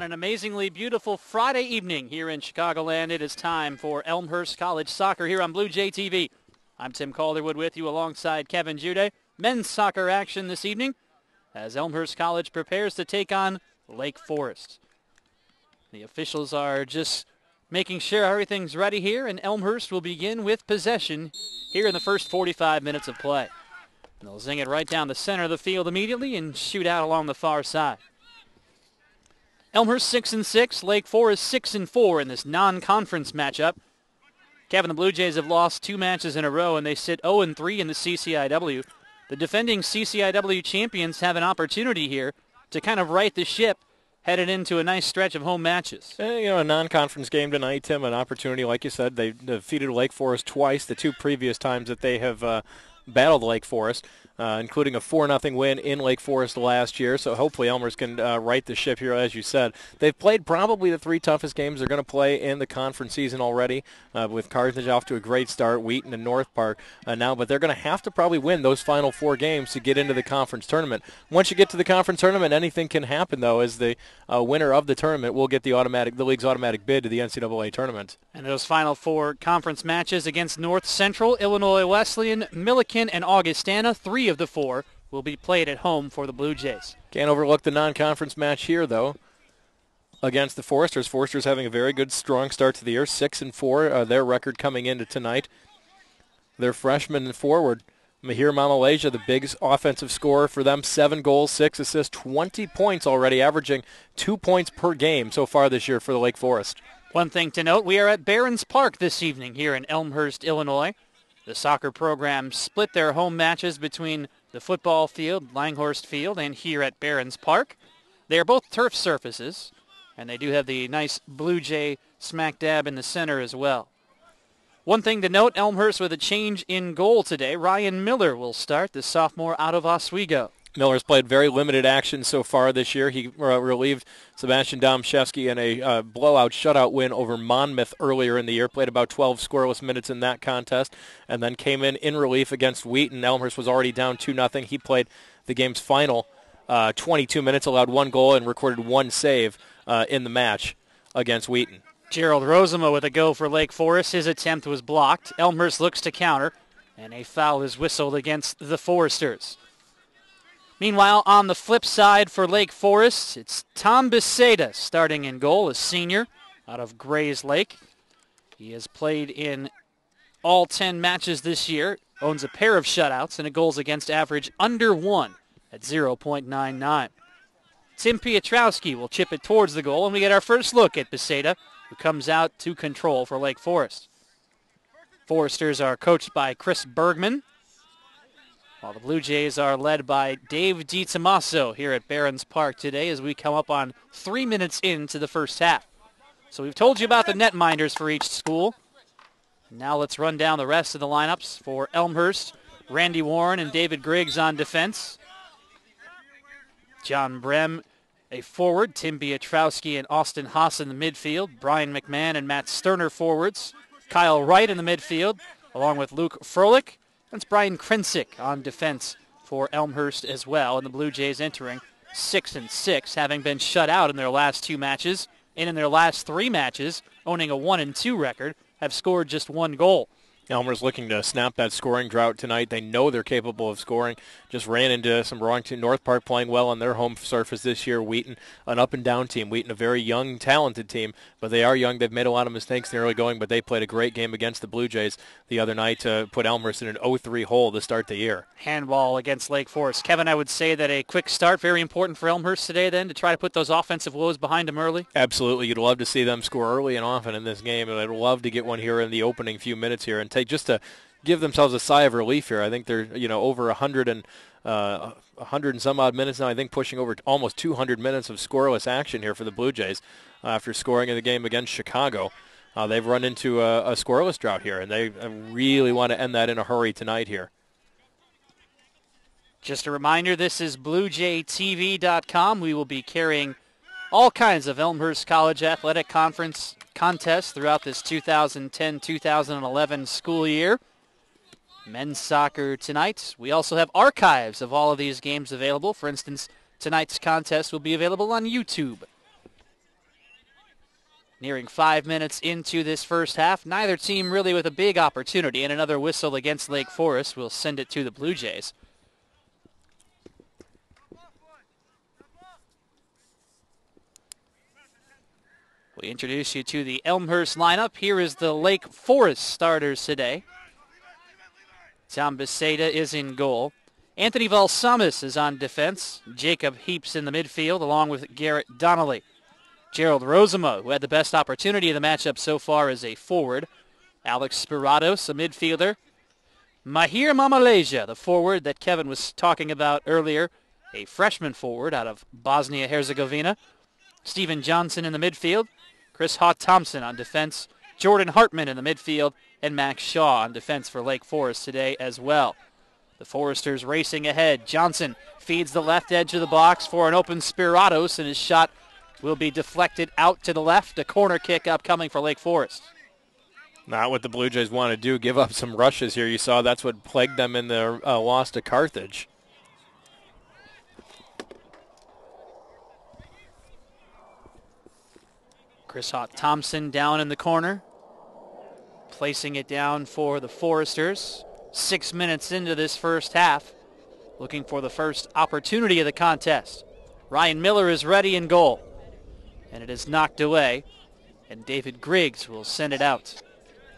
an amazingly beautiful Friday evening here in Chicagoland. It is time for Elmhurst College Soccer here on Blue Jay TV. I'm Tim Calderwood with you alongside Kevin Jude. Men's soccer action this evening as Elmhurst College prepares to take on Lake Forest. The officials are just making sure everything's ready here, and Elmhurst will begin with possession here in the first 45 minutes of play. And they'll zing it right down the center of the field immediately and shoot out along the far side. Elmhurst 6-6, Lake Forest 6-4 in this non-conference matchup. Kevin, the Blue Jays have lost 2 matches in a row, and they sit 0-3 in the CCIW. The defending CCIW champions have an opportunity here to kind of right the ship, headed into a nice stretch of home matches. A non-conference game tonight, Tim, an opportunity, like you said. They defeated Lake Forest twice, the 2 previous times that they have battled Lake Forest, including a 4-0 win in Lake Forest last year. So hopefully Elmhurst can right the ship here, as you said. They've played probably the 3 toughest games they're going to play in the conference season already, with Carthage off to a great start, Wheaton and North Park now. But they're going to have to probably win those final 4 games to get into the conference tournament. Once you get to the conference tournament, anything can happen, though, as the winner of the tournament will get the league's automatic bid to the NCAA tournament. And those final 4 conference matches against North Central, Illinois Wesleyan, Milliken, and Augustana, 3 of the 4 will be played at home for the Blue Jays. Can't overlook the non-conference match here, though, against the Foresters. Foresters having a very good, strong start to the year, 6-4, their record coming into tonight. Their freshman and forward, Mahir Mamaleja, the big offensive scorer for them, 7 goals, 6 assists, 20 points already, averaging 2 points per game so far this year for the Lake Forest. One thing to note, we are at Barron's Park this evening here in Elmhurst, Illinois. The soccer program split their home matches between the football field, Langhorst Field, and here at Barron's Park. They are both turf surfaces, and they do have the nice Blue Jay smack dab in the center as well. One thing to note, Elmhurst with a change in goal today. Ryan Miller will start, the sophomore out of Oswego. Miller's played very limited action so far this year. He relieved Sebastian Domszewski in a blowout shutout win over Monmouth earlier in the year. Played about 12 scoreless minutes in that contest and then came in relief against Wheaton. Elmhurst was already down 2-0. He played the game's final 22 minutes, allowed 1 goal, and recorded 1 save in the match against Wheaton. Gerald Rosema with a go for Lake Forest. His attempt was blocked. Elmhurst looks to counter, and a foul is whistled against the Foresters. Meanwhile, on the flip side for Lake Forest, it's Tom Beseda starting in goal, a senior out of Grays Lake. He has played in all 10 matches this year, owns a pair of shutouts, and a goals against average under 1 at 0.99. Tim Piotrowski will chip it towards the goal, and we get our first look at Beseda, who comes out to control for Lake Forest. Foresters are coached by Chris Bergman, while the Blue Jays are led by Dave DiTomaso here at Barron's Park today as we come up on 3 minutes into the first half. So we've told you about the netminders for each school. Now let's run down the rest of the lineups for Elmhurst. Randy Warren and David Griggs on defense. John Brem, a forward. Tim Piotrowski and Austin Haas in the midfield. Brian McMahon and Matt Sterner forwards. Kyle Wright in the midfield, along with Luke Froelich. That's Brian Krensick on defense for Elmhurst as well. And the Blue Jays entering 6-6, having been shut out in their last 2 matches. And in their last 3 matches, owning a 1-2 record, have scored just 1 goal. Elmer's looking to snap that scoring drought tonight. They know they're capable of scoring. Just ran into some wrong team. North Park playing well on their home surface this year. Wheaton, an up-and-down team. Wheaton, a very young, talented team, but they are young. They've made a lot of mistakes in the early going, but they played a great game against the Blue Jays the other night to put Elmhurst in an 0-3 hole to start the year. Handball against Lake Forest. Kevin, I would say that a quick start, very important for Elmhurst today then, to try to put those offensive woes behind them early. Absolutely. You'd love to see them score early and often in this game, and I'd love to get one here in the opening few minutes here and take just to give themselves a sigh of relief here. I think they're over 100 and some odd minutes now. I think pushing over almost 200 minutes of scoreless action here for the Blue Jays after scoring in the game against Chicago. They've run into a scoreless drought here, and they really want to end that in a hurry tonight here. Just a reminder, this is BlueJayTV.com. We will be carrying all kinds of Elmhurst College Athletic Conference contests throughout this 2010-2011 school year. Men's soccer tonight. We also have archives of all of these games available. For instance, tonight's contest will be available on YouTube. Nearing 5 minutes into this first half, neither team really with a big opportunity, and another whistle against Lake Forest will send it to the Blue Jays. We introduce you to the Elmhurst lineup. Here is the Lake Forest starters today. Tom Beseda is in goal. Anthony Valsamis is on defense. Jacob Heaps in the midfield, along with Garrett Donnelly. Gerald Rosema, who had the best opportunity of the matchup so far, is a forward. Alex Spirados, a midfielder. Mahir Mamaleja, the forward that Kevin was talking about earlier, a freshman forward out of Bosnia-Herzegovina. Stephen Johnson in the midfield. Chris Haw-Thompson on defense. Jordan Hartman in the midfield. And Max Shaw on defense for Lake Forest today as well. The Foresters racing ahead. Johnson feeds the left edge of the box for an open Spirados, and his shot will be deflected out to the left. A corner kick upcoming for Lake Forest. Not what the Blue Jays want to do. Give up some rushes here. You saw that's what plagued them in their loss to Carthage. Chris Haw-Thompson down in the corner. Placing it down for the Foresters. 6 minutes into this first half. Looking for the first opportunity of the contest. Ryan Miller is ready in goal. And it is knocked away. And David Griggs will send it out.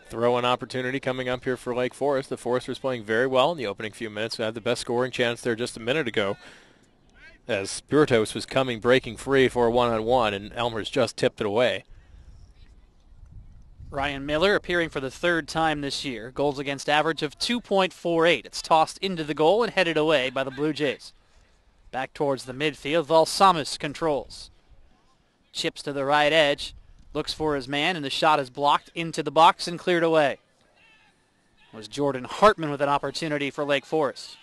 Throw-in opportunity coming up here for Lake Forest. The Foresters playing very well in the opening few minutes. We had the best scoring chance there just a minute ago, as Spiritos was breaking free for a one-on-one, and Elmhurst just tipped it away. Ryan Miller appearing for the third time this year. Goals against average of 2.48. It's tossed into the goal and headed away by the Blue Jays. Back towards the midfield. Valsamis controls. Chips to the right edge. Looks for his man, and the shot is blocked into the box and cleared away. It was Jordan Hartman with an opportunity for Lake Forest.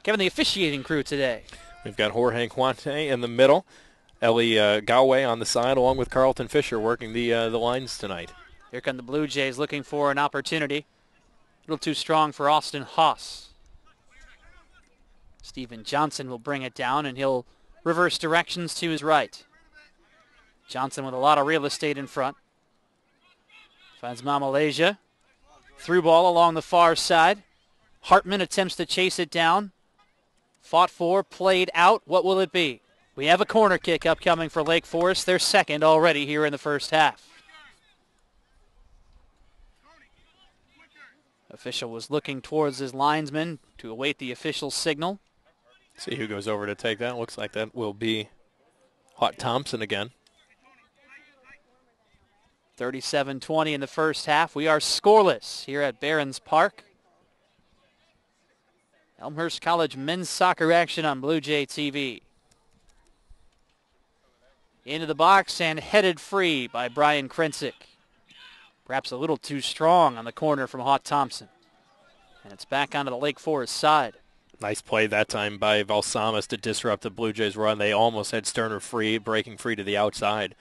Kevin, the officiating crew today. We've got Jorge Quante in the middle. Ellie Galway on the side, along with Carlton Fisher working the lines tonight. Here come the Blue Jays looking for an opportunity. A little too strong for Austin Haas. Stephen Johnson will bring it down, and he'll reverse directions to his right. Johnson with a lot of real estate in front. Finds Mamaleja. Through ball along the far side. Hartman attempts to chase it down. Fought for, played out. What will it be? We have a corner kick upcoming for Lake Forest. Their second already here in the first half. Official was looking towards his linesman to await the official signal. See who goes over to take that. Looks like that will be Haw-Thompson again. 37-20 in the first half. We are scoreless here at Barron's Park. Elmhurst College men's soccer action on Blue Jay TV. Into the box and headed free by Brian Krensick. Perhaps a little too strong on the corner from Haw-Thompson. And it's back onto the Lake Forest side. Nice play that time by Valsamis to disrupt the Blue Jays run. They almost had Sterner free, breaking free to the outside.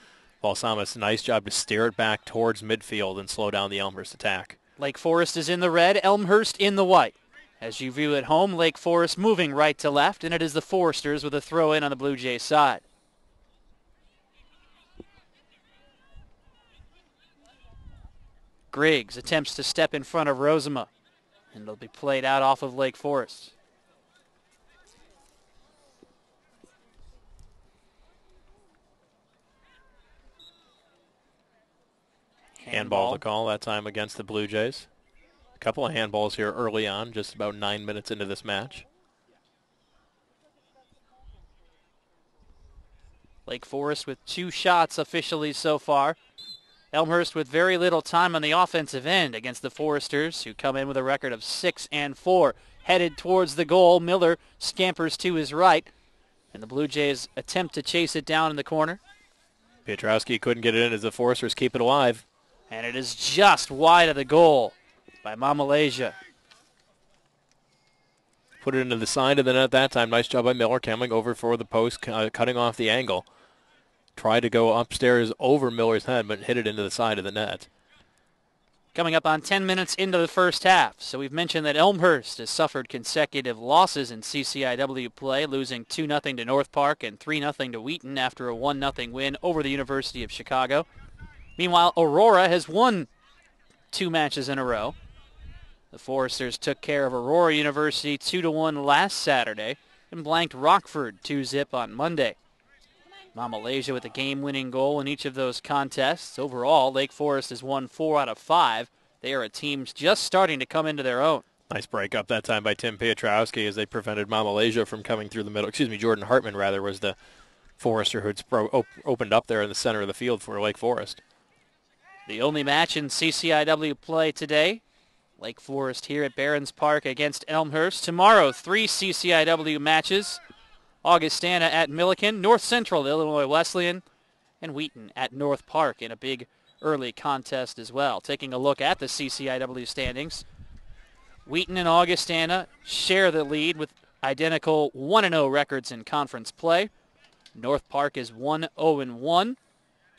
Valsamis, nice job to steer it back towards midfield and slow down the Elmhurst attack. Lake Forest is in the red, Elmhurst in the white. As you view at home, Lake Forest moving right to left, and it is the Foresters with a throw-in on the Blue Jays side. Griggs attempts to step in front of Rosema, and it'll be played out off of Lake Forest. Handball to call that time against the Blue Jays. A couple of handballs here early on, just about 9 minutes into this match. Lake Forest with 2 shots officially so far. Elmhurst with very little time on the offensive end against the Foresters, who come in with a record of 6-4. Headed towards the goal, Miller scampers to his right, and the Blue Jays attempt to chase it down in the corner. Piotrowski couldn't get it in as the Foresters keep it alive. And it is just wide of the goal by Mamaleja. Put it into the side of the net that time. Nice job by Miller coming over for the post, cutting off the angle. Tried to go upstairs over Miller's head, but hit it into the side of the net. Coming up on 10 minutes into the first half. So we've mentioned that Elmhurst has suffered consecutive losses in CCIW play, losing 2-0 to North Park and 3-0 to Wheaton after a 1-0 win over the University of Chicago. Meanwhile, Aurora has won 2 matches in a row. The Foresters took care of Aurora University 2-1 last Saturday and blanked Rockford 2-0 on Monday. Mama Malaysia with a game-winning goal in each of those contests. Overall, Lake Forest has won 4 out of 5. They are a team just starting to come into their own. Nice break up that time by Tim Piotrowski as they prevented Mama Malaysia from coming through the middle. Jordan Hartman, rather, was the Forester who opened up there in the center of the field for Lake Forest. The only match in CCIW play today, Lake Forest here at Barons Park against Elmhurst. Tomorrow, 3 CCIW matches. Augustana at Milliken, North Central, Illinois Wesleyan, and Wheaton at North Park in a big early contest as well. Taking a look at the CCIW standings, Wheaton and Augustana share the lead with identical 1-0 records in conference play. North Park is 1-0-1.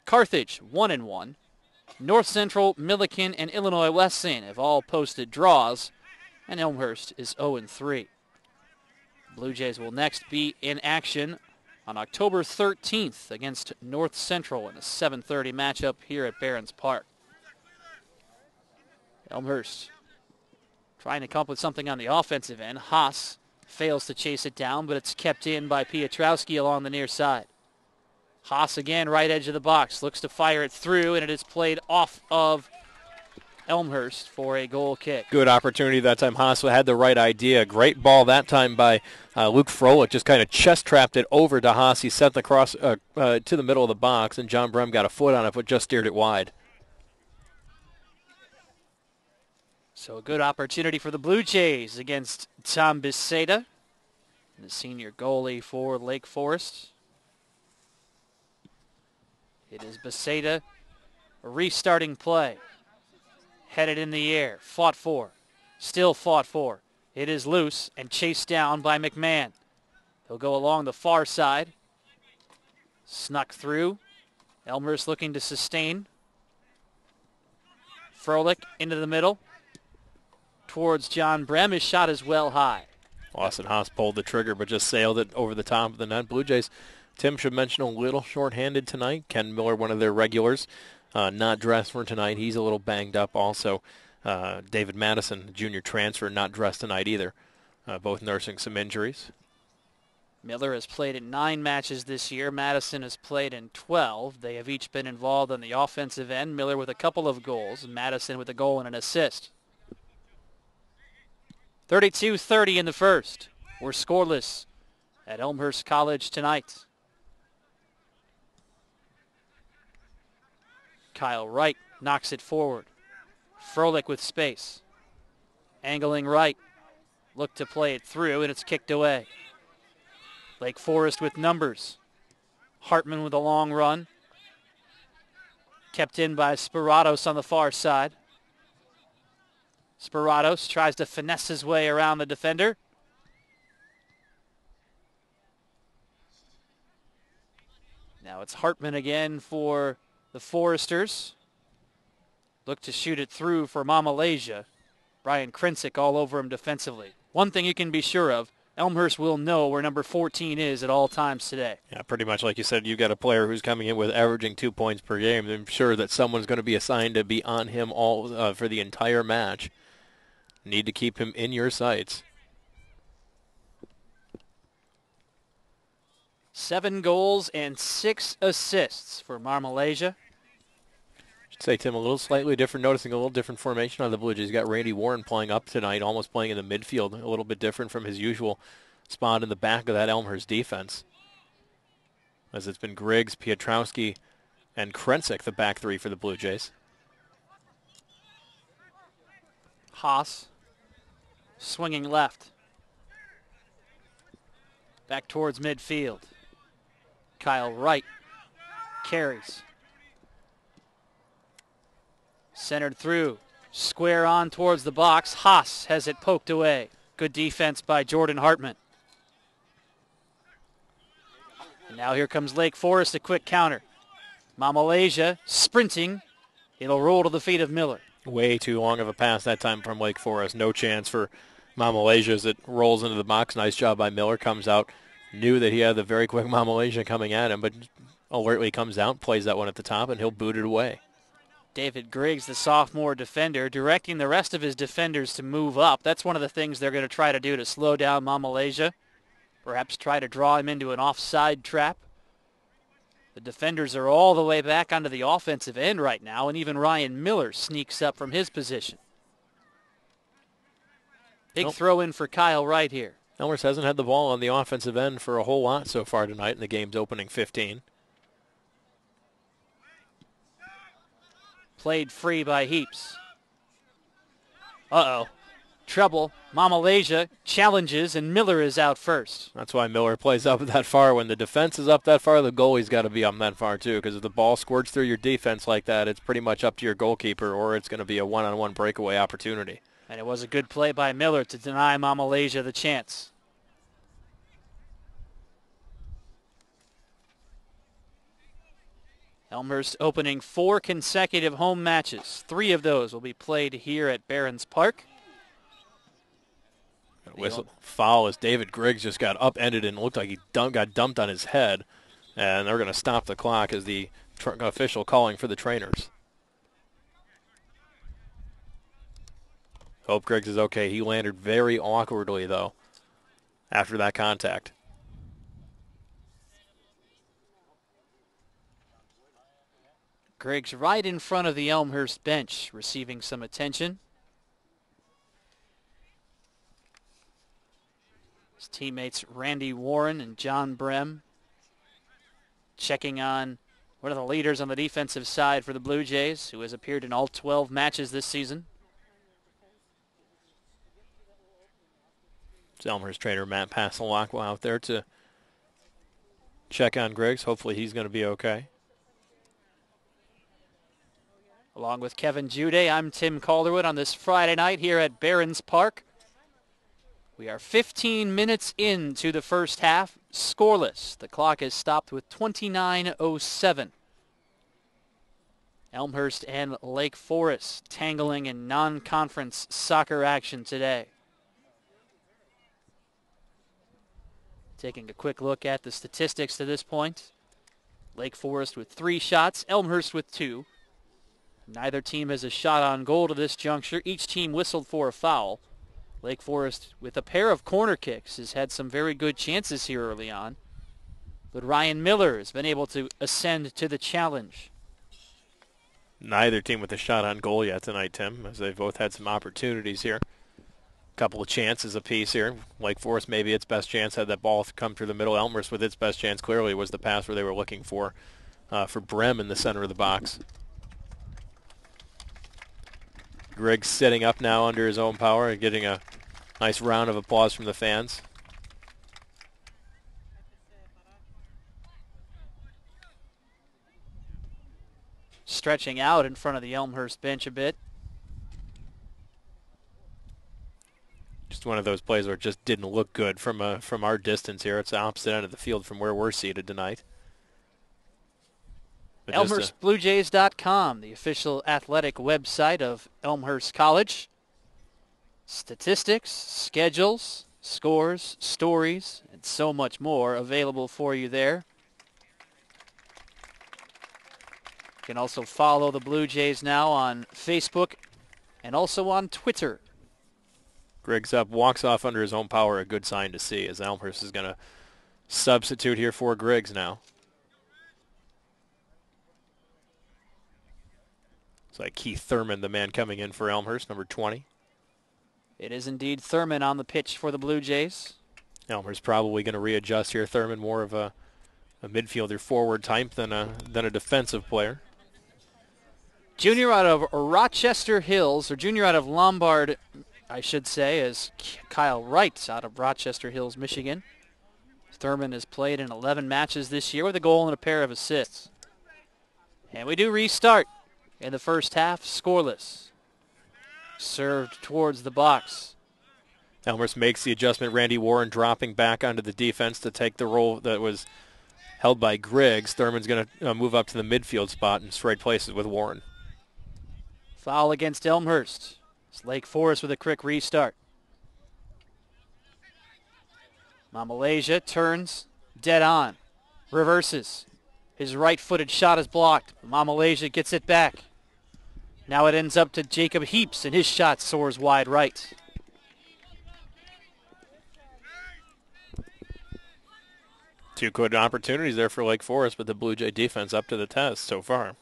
Carthage 1-1. North Central, Milliken, and Illinois Wesleyan have all posted draws, and Elmhurst is 0-3. Blue Jays will next be in action on October 13th against North Central in a 7:30 matchup here at Barons Park. Elmhurst trying to come up with something on the offensive end. Haas fails to chase it down, but it's kept in by Piotrowski along the near side. Haas again, right edge of the box, looks to fire it through, and it is played off of Elmhurst for a goal kick. Good opportunity that time. Haas had the right idea. Great ball that time by Luke Froelich. Just kind of chest trapped it over to Haas. He sent the cross to the middle of the box, and John Brem got a foot on it, but just steered it wide. So a good opportunity for the Blue Jays against Tom Biseda, the senior goalie for Lake Forest. It is Biseda, a restarting play. Headed in the air, fought for, still fought for. It is loose and chased down by McMahon. He'll go along the far side. Snuck through. Elmhurst looking to sustain. Froelich into the middle. Towards John Brem. His shot is well high. Lawson Haas pulled the trigger but just sailed it over the top of the net. Blue Jays, Tim should mention, a little shorthanded tonight. Ken Miller, one of their regulars, not dressed for tonight. He's a little banged up also. David Madison, junior transfer, not dressed tonight either. Both nursing some injuries. Miller has played in 9 matches this year. Madison has played in 12. They have each been involved on the offensive end. Miller with a couple of goals, and Madison with a goal and an assist. 32-30 in the first. We're scoreless at Elmhurst College tonight. Kyle Wright knocks it forward. Froelich with space. Angling right. Look to play it through, and it's kicked away. Lake Forest with numbers. Hartman with a long run. Kept in by Spiratos on the far side. Spiratos tries to finesse his way around the defender. Now it's Hartman again for the Foresters. Look to shoot it through for Mama Malaysia. Brian Krensick all over him defensively. One thing you can be sure of, Elmhurst will know where number 14 is at all times today. Yeah, pretty much like you said, you've got a player who's coming in with averaging 2 points per game. I'm sure that someone's going to be assigned to be on him all for the entire match. Need to keep him in your sights. 7 goals and 6 assists for Malaysia. Should say, Tim, a little slightly different, noticing a little different formation on the Blue Jays. Got Randy Warren playing up tonight, almost playing in the midfield, a little bit different from his usual spot in the back of that Elmhurst defense. As it's been Griggs, Piotrowski, and Krensick, the back three for the Blue Jays. Haas swinging left. Back towards midfield. Kyle Wright carries. Centered through. Square on towards the box. Haas has it poked away. Good defense by Jordan Hartman. And now here comes Lake Forest, a quick counter. Malaysia sprinting. It'll roll to the feet of Miller. Way too long of a pass that time from Lake Forest. No chance for Malaysia as it rolls into the box. Nice job by Miller. Comes out. Knew that he had the very quick Malaysia coming at him, but alertly comes out, plays that one at the top, and he'll boot it away. David Griggs, the sophomore defender, directing the rest of his defenders to move up. That's one of the things they're going to try to do to slow down Malaysia. Perhaps try to draw him into an offside trap. The defenders are all the way back onto the offensive end right now, and even Ryan Miller sneaks up from his position. Big throw in for Kyle Wright here. Elmhurst hasn't had the ball on the offensive end for a whole lot so far tonight in the game's opening 15. Played free by Heaps. Uh-oh. Trouble. Malaysia challenges, and Miller is out first. That's why Miller plays up that far. When the defense is up that far, the goalie's got to be up that far too, because if the ball squirts through your defense like that, it's pretty much up to your goalkeeper, or it's going to be a one-on-one breakaway opportunity. And it was a good play by Miller to deny Malaysia the chance. Elmhurst opening 4 consecutive home matches. 3 of those will be played here at Barron's Park. Whistle foul as David Griggs just got upended and looked like he got dumped on his head. And they're going to stop the clock as the official calling for the trainers. Hope Griggs is okay. He landed very awkwardly, though, after that contact. Griggs right in front of the Elmhurst bench, receiving some attention. His teammates Randy Warren and John Brem checking on one of the leaders on the defensive side for the Blue Jays, who has appeared in all 12 matches this season. It's Elmhurst trainer Matt Passalacqua out there to check on Griggs. Hopefully he's going to be okay. Along with Kevin Jude, I'm Tim Calderwood on this Friday night here at Barron's Park. We are 15 minutes into the first half, scoreless. The clock is stopped with 29:07. Elmhurst and Lake Forest tangling in non-conference soccer action today. Taking a quick look at the statistics to this point. Lake Forest with 3 shots, Elmhurst with 2. Neither team has a shot on goal to this juncture. Each team whistled for a foul. Lake Forest, with a pair of corner kicks, has had some very good chances here early on. But Ryan Miller has been able to ascend to the challenge. Neither team with a shot on goal yet tonight, Tim, as they've both had some opportunities here. Couple of chances apiece here. Lake Forest maybe its best chance had that ball come through the middle. Elmhurst with its best chance clearly was the pass where they were looking for Brem in the center of the box. Griggs sitting up now under his own power and getting a nice round of applause from the fans. Stretching out in front of the Elmhurst bench a bit. Just one of those plays where it just didn't look good from our distance here. It's the opposite end of the field from where we're seated tonight. ElmhurstBlueJays.com, the official athletic website of Elmhurst College. Statistics, schedules, scores, stories, and so much more available for you there. You can also follow the Blue Jays now on Facebook and also on Twitter. Griggs up, walks off under his own power, a good sign to see, as Elmhurst is going to substitute here for Griggs now. It's like Keith Thurman, the man coming in for Elmhurst, number 20. It is indeed Thurman on the pitch for the Blue Jays. Elmhurst probably going to readjust here. Thurman more of a midfielder forward type than a defensive player. Junior out of Rochester Hills, or junior out of Lombard, I should say, is Kyle Wright out of Rochester Hills, Michigan. Thurman has played in 11 matches this year with a goal and a pair of assists. And we do restart in the first half, scoreless. Served towards the box. Elmhurst makes the adjustment. Randy Warren dropping back onto the defense to take the role that was held by Griggs. Thurman's going to move up to the midfield spot and straight places with Warren. Foul against Elmhurst. It's Lake Forest with a quick restart. Malaysia turns dead on. Reverses. His right-footed shot is blocked. Malaysia gets it back. Now it ends up to Jacob Heaps, and his shot soars wide right. Two good opportunities there for Lake Forest, but the Blue Jay defense up to the test so far.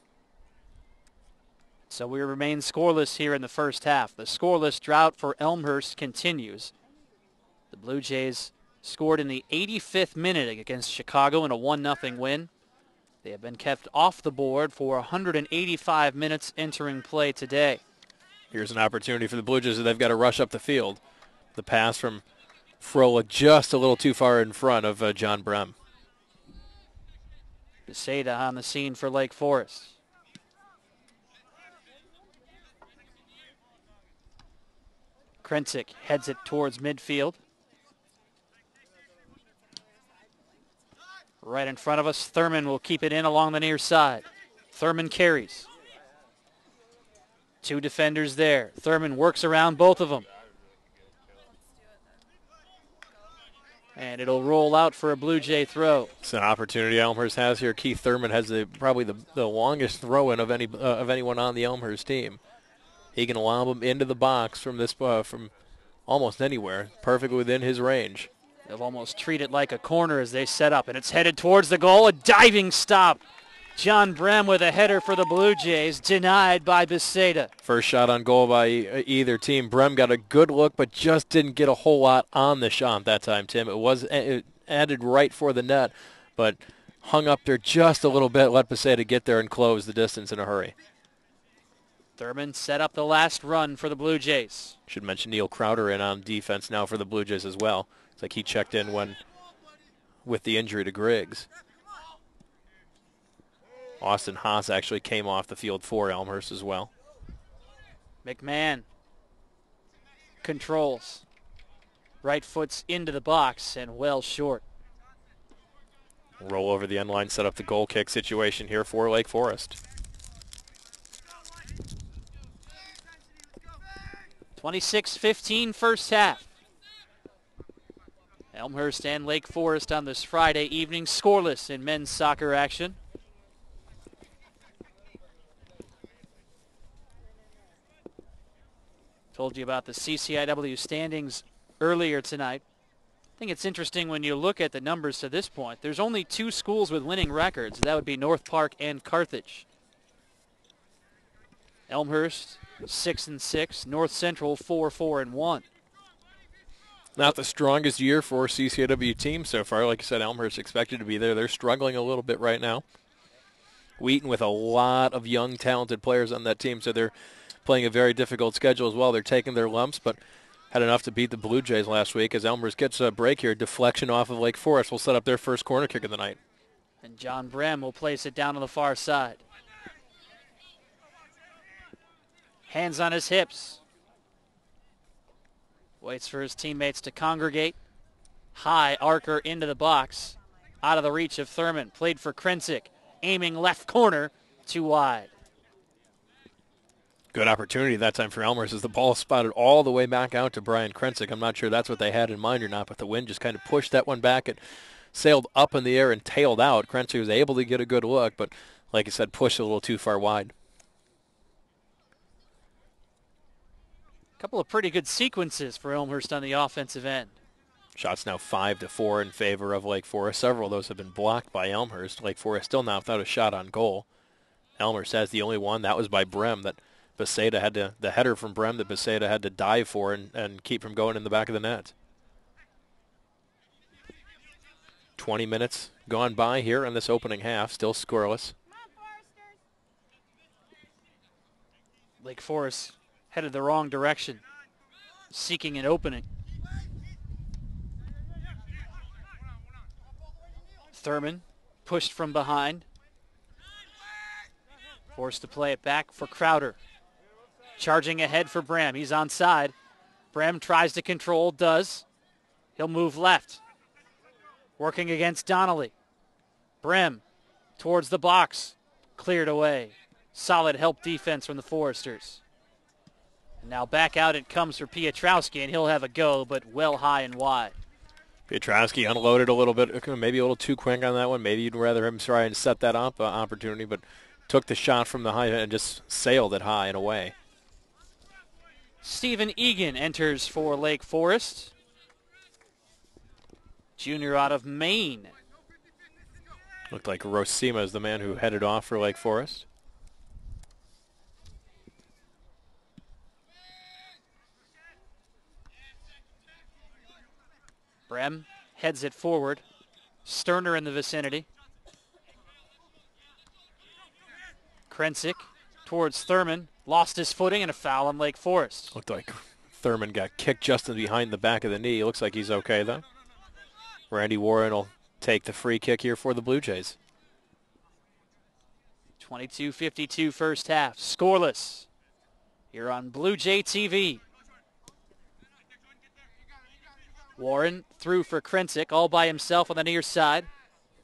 So we remain scoreless here in the first half. The scoreless drought for Elmhurst continues. The Blue Jays scored in the 85th minute against Chicago in a 1-0 win. They have been kept off the board for 185 minutes entering play today. Here's an opportunity for the Blue Jays. They've got to rush up the field. The pass from Frola just a little too far in front of John Brem. Beseda on the scene for Lake Forest. Krensick heads it towards midfield. Right in front of us, Thurman will keep it in along the near side. Thurman carries. Two defenders there. Thurman works around both of them. And it'll roll out for a Blue Jay throw. It's an opportunity Elmhurst has here. Keith Thurman has probably the longest throw-in of anyone on the Elmhurst team. He can lob them into the box from almost anywhere, perfectly within his range. They'll almost treat it like a corner as they set up, and it's headed towards the goal. A diving stop. John Brem with a header for the Blue Jays, denied by Beseda. First shot on goal by either team. Brem got a good look, but just didn't get a whole lot on the shot that time, Tim. It added right for the net, but hung up there just a little bit, let Beseda get there and close the distance in a hurry. Thurman set up the last run for the Blue Jays. Should mention Neil Crowder in on defense now for the Blue Jays as well. It's like he checked in with the injury to Griggs. Austin Haas actually came off the field for Elmhurst as well. McMahon controls. Right foot's into the box and well short. Roll over the end line, set up the goal kick situation here for Lake Forest. 26-15 first half. Elmhurst and Lake Forest on this Friday evening, scoreless in men's soccer action. Told you about the CCIW standings earlier tonight. I think it's interesting when you look at the numbers to this point. There's only two schools with winning records. That would be North Park and Carthage. Elmhurst 6-6, North Central 4-1. Not the strongest year for CCIW teams so far. Like I said, Elmhurst expected to be there. They're struggling a little bit right now. Wheaton with a lot of young, talented players on that team, so they're playing a very difficult schedule as well. They're taking their lumps, but had enough to beat the Blue Jays last week as Elmhurst gets a break here. Deflection off of Lake Forest will set up their first corner kick of the night. And John Brem will place it down on the far side. Hands on his hips. Waits for his teammates to congregate. High arcer into the box. Out of the reach of Thurman. Played for Krensick. Aiming left corner. Too wide. Good opportunity that time for Elmhurst as the ball spotted all the way back out to Brian Krensick. I'm not sure that's what they had in mind or not, but the wind just kind of pushed that one back. It sailed up in the air and tailed out. Krensick was able to get a good look, but like I said, pushed a little too far wide. Couple of pretty good sequences for Elmhurst on the offensive end. Shots now 5-4 in favor of Lake Forest. Several of those have been blocked by Elmhurst. Lake Forest still not without a shot on goal. Elmhurst has the only one. That was by Brem that Beseda had to, the header from Brem that Beseda had to dive for and keep from going in the back of the net. 20 minutes gone by here in this opening half, still scoreless. Lake Forest headed the wrong direction, seeking an opening. Thurman pushed from behind. Forced to play it back for Crowder. Charging ahead for Brem. He's onside. Brem tries to control, does. He'll move left. Working against Donnelly. Brem towards the box. Cleared away. Solid help defense from the Foresters. And now back out it comes for Pietrowski, and he'll have a go, but well high and wide. Pietrowski unloaded a little bit, maybe a little too quick on that one. Maybe you'd rather him try and set that up opportunity, but took the shot from the high and just sailed it high and away. Stephen Egan enters for Lake Forest. Junior out of Maine. Looked like Rosima is the man who headed off for Lake Forest. Brem heads it forward. Sterner in the vicinity. Krensick towards Thurman. Lost his footing and a foul on Lake Forest. Looked like Thurman got kicked just behind the back of the knee. Looks like he's okay, though. Randy Warren will take the free kick here for the Blue Jays. 22:52 first half. Scoreless. Here on Blue Jay TV. Warren through for Krensick, all by himself on the near side.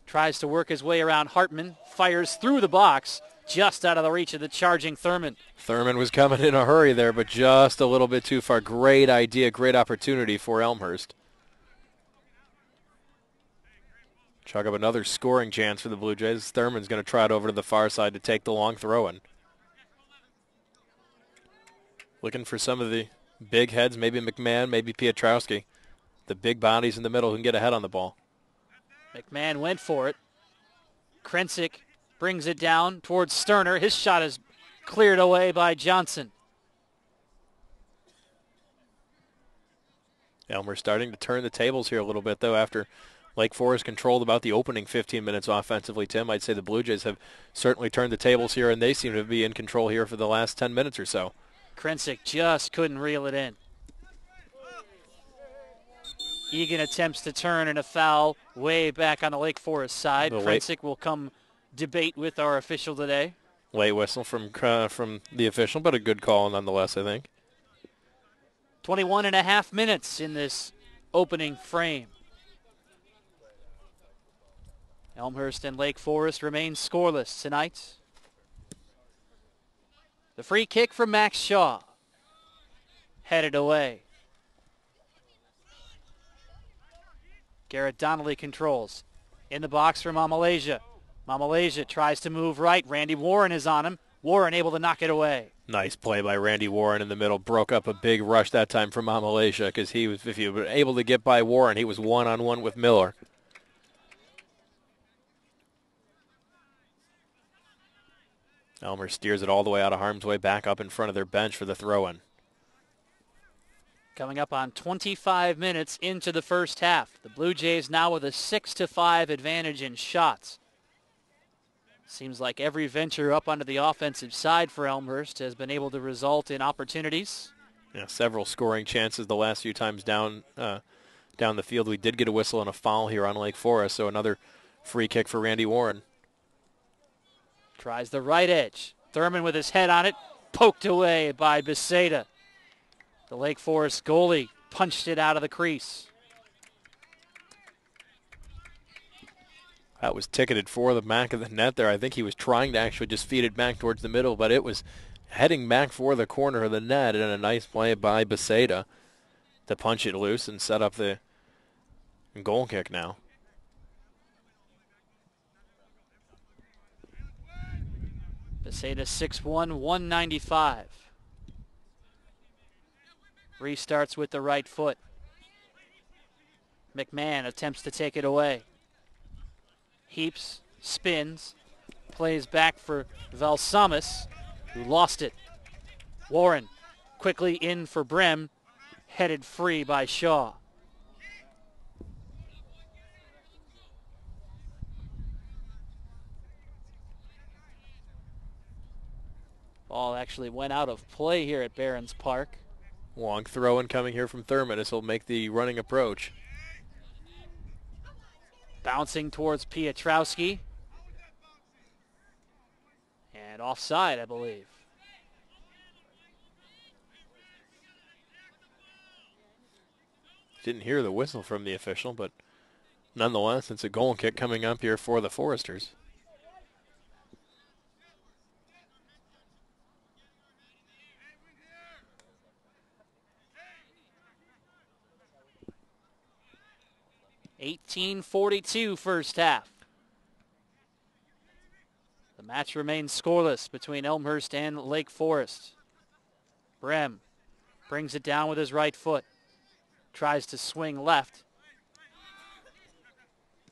Tries to work his way around Hartman. Fires through the box, just out of the reach of the charging Thurman. Thurman was coming in a hurry there, but just a little bit too far. Great idea, great opportunity for Elmhurst. Chalk up another scoring chance for the Blue Jays. Thurman's going to try it over to the far side to take the long throw in. Looking for some of the big heads, maybe McMahon, maybe Pietrowski. The big bodies in the middle who can get ahead on the ball. McMahon went for it. Krensick brings it down towards Sterner. His shot is cleared away by Johnson. Elmer's starting to turn the tables here a little bit, though, after Lake Forest controlled about the opening 15 minutes offensively. Tim, I'd say the Blue Jays have certainly turned the tables here, and they seem to be in control here for the last 10 minutes or so. Krensick just couldn't reel it in. Egan attempts to turn, and a foul way back on the Lake Forest side. Krensick will come debate with our official today. Late whistle from the official, but a good call nonetheless, I think. 21 and a half minutes in this opening frame. Elmhurst and Lake Forest remain scoreless tonight. The free kick from Max Shaw. Headed away. Garrett Donnelly controls. In the box for Mamalasia. Mamalasia tries to move right. Randy Warren is on him. Warren able to knock it away. Nice play by Randy Warren in the middle. Broke up a big rush that time from Mamalasia because if he were able to get by Warren, he was one-on-one with Miller. Elmer steers it all the way out of harm's way, back up in front of their bench for the throw-in. Coming up on 25 minutes into the first half. The Blue Jays now with a 6-5 advantage in shots. Seems like every venture up onto the offensive side for Elmhurst has been able to result in opportunities. Yeah, several scoring chances the last few times down the field. We did get a whistle and a foul here on Lake Forest, so another free kick for Randy Warren. Tries the right edge. Thurman with his head on it, poked away by Beseda. The Lake Forest goalie punched it out of the crease. That was ticketed for the back of the net there. I think he was trying to actually just feed it back towards the middle, but it was heading back for the corner of the net, and a nice play by Beseda to punch it loose and set up the goal kick now. Beseda 6'1", 195. Restarts with the right foot. McMahon attempts to take it away. Heaps, spins, plays back for Valsamis, who lost it. Warren quickly in for Brem, headed free by Shaw. Ball actually went out of play here at Barron's Park. Long throw-in coming here from Thurman as he'll make the running approach. Bouncing towards Pietrowski. And offside, I believe. Didn't hear the whistle from the official, but nonetheless, it's a goal kick coming up here for the Foresters. .18:42 first half. The Match remains scoreless between Elmhurst and Lake Forest. Brem brings it down with his right foot. Tries to swing left.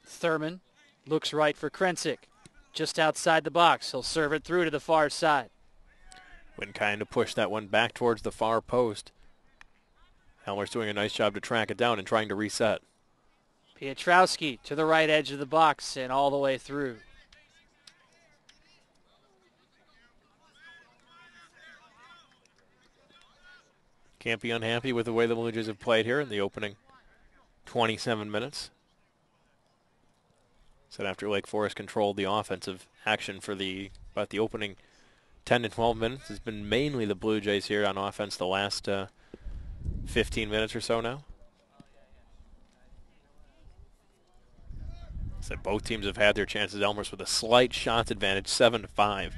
Thurman looks right for Krensick. Just outside the box. He'll serve it through to the far side. When kind of pushed that one back towards the far post. Elmhurst doing a nice job to track it down and trying to reset. Piotrowski to the right edge of the box and all the way through. Can't be unhappy with the way the Blue Jays have played here in the opening 27 minutes. Said after Lake Forest controlled the offensive action for about the opening 10 to 12 minutes, it's been mainly the Blue Jays here on offense the last 15 minutes or so now. Said both teams have had their chances. Elmhurst with a slight shots advantage, 7-5.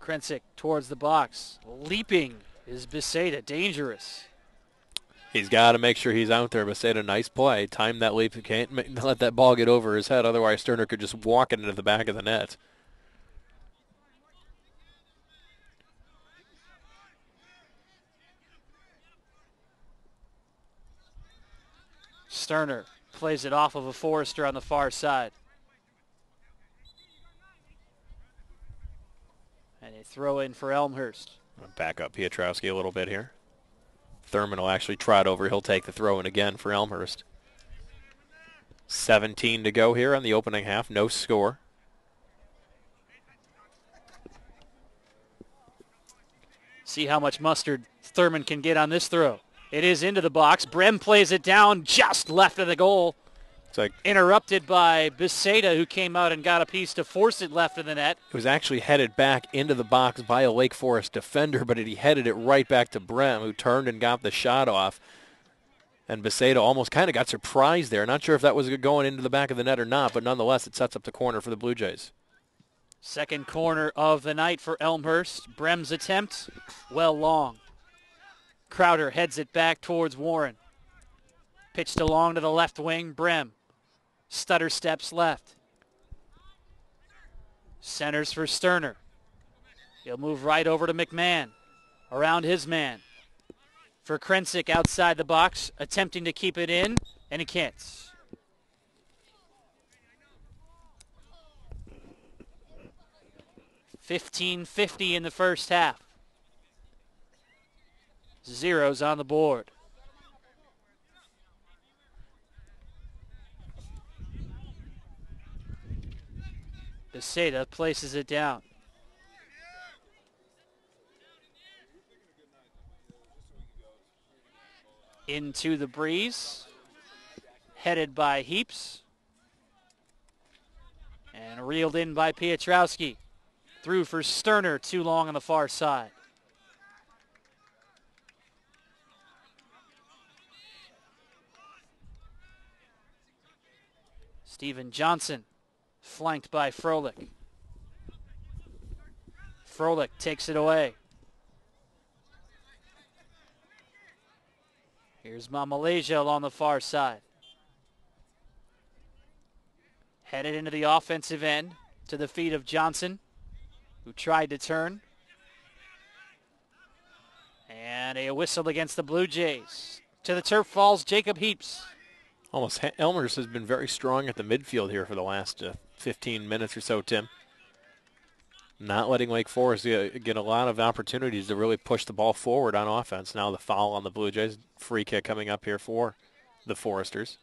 Krensick towards the box. Leaping is Beseda. Dangerous. He's got to make sure he's out there. Beseda, nice play. Time that leap. He can't let that ball get over his head. Otherwise, Sterner could just walk it into the back of the net. Sterner plays it off of a Forrester on the far side. And a throw in for Elmhurst. Back up Piotrowski a little bit here. Thurman will actually trot over. He'll take the throw in again for Elmhurst. 17 to go here on the opening half. No score. See how much mustard Thurman can get on this throw. It is into the box. Brem plays it down just left of the goal. It's like interrupted by Beseda, who came out and got a piece to force it left of the net. It was actually headed back into the box by a Lake Forest defender, but he headed it right back to Brem, who turned and got the shot off. And Beseda almost kind of got surprised there. Not sure if that was going into the back of the net or not, but nonetheless, it sets up the corner for the Blue Jays. Second corner of the night for Elmhurst. Brem's attempt, well long. Crowder heads it back towards Warren. Pitched along to the left wing, Brem. Stutter steps left. Centers for Sterner. He'll move right over to McMahon. Around his man. For Krensick outside the box, attempting to keep it in, and he can't. $15.50 in the first half. Zeros on the board. Beseda places it down. Into the breeze. Headed by Heaps. And reeled in by Piotrowski. Through for Sterner, too long on the far side. Stephen Johnson, flanked by Froelich. Froelich takes it away. Here's Malaysia along the far side. Headed into the offensive end to the feet of Johnson, who tried to turn. And a whistle against the Blue Jays. To the turf falls Jacob Heaps. Elmhurst has been very strong at the midfield here for the last 15 minutes or so, Tim. Not letting Lake Forest get a lot of opportunities to really push the ball forward on offense. Now the foul on the Blue Jays. Free kick coming up here for the Foresters.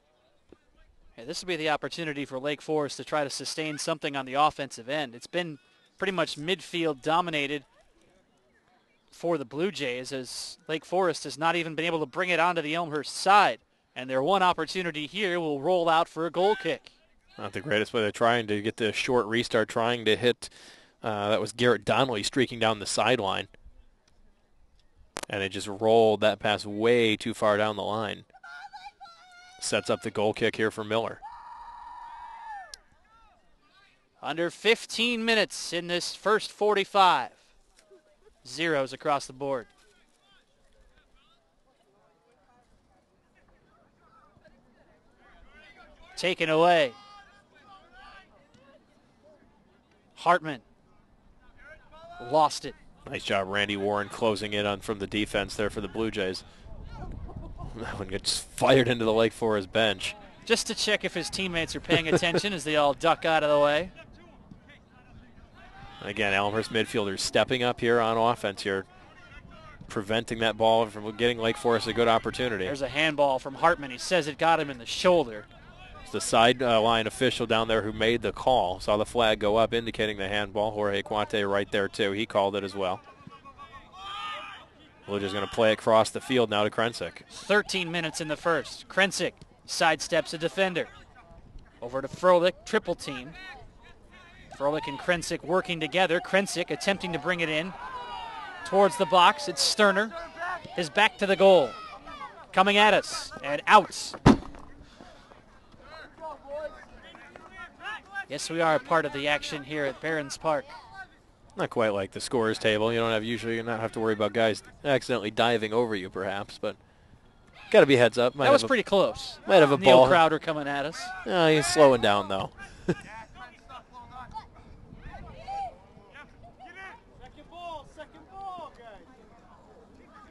Yeah, this will be the opportunity for Lake Forest to try to sustain something on the offensive end. It's been pretty much midfield dominated for the Blue Jays, as Lake Forest has not even been able to bring it onto the Elmhurst side. And their one opportunity here will roll out for a goal kick. Not the greatest way. They're trying to get the short restart, trying to hit. That was Garrett Donnelly streaking down the sideline. And it just rolled that pass way too far down the line. Sets up the goal kick here for Miller. Under 15 minutes in this first 45. Zeros across the board. Taken away. Hartman lost it. Nice job, Randy Warren, closing it on from the defense there for the Blue Jays. That one gets fired into the Lake Forest bench. Just to check if his teammates are paying attention as they all duck out of the way. Again, Elmhurst midfielders stepping up here on offense here, preventing that ball from getting Lake Forest a good opportunity. There's a handball from Hartman. He says it got him in the shoulder. It's the sideline official down there who made the call. Saw the flag go up indicating the handball. Jorge Quante right there too. He called it as well. Blue Jays going to play across the field now to Krensick. 13 minutes in the first. Krensick sidesteps a defender. Over to Froelich, triple team. Froelich and Krensick working together. Krensick attempting to bring it in towards the box. It's Sterner. His back to the goal. Coming at us and out. Yes, we are a part of the action here at Barron's Park. Not quite like the scorer's table. You don't have you're not have to worry about guys accidentally diving over you, perhaps, but got to be heads up. That was pretty close. Might have a Neil ball. Crowder coming at us. He's slowing down though.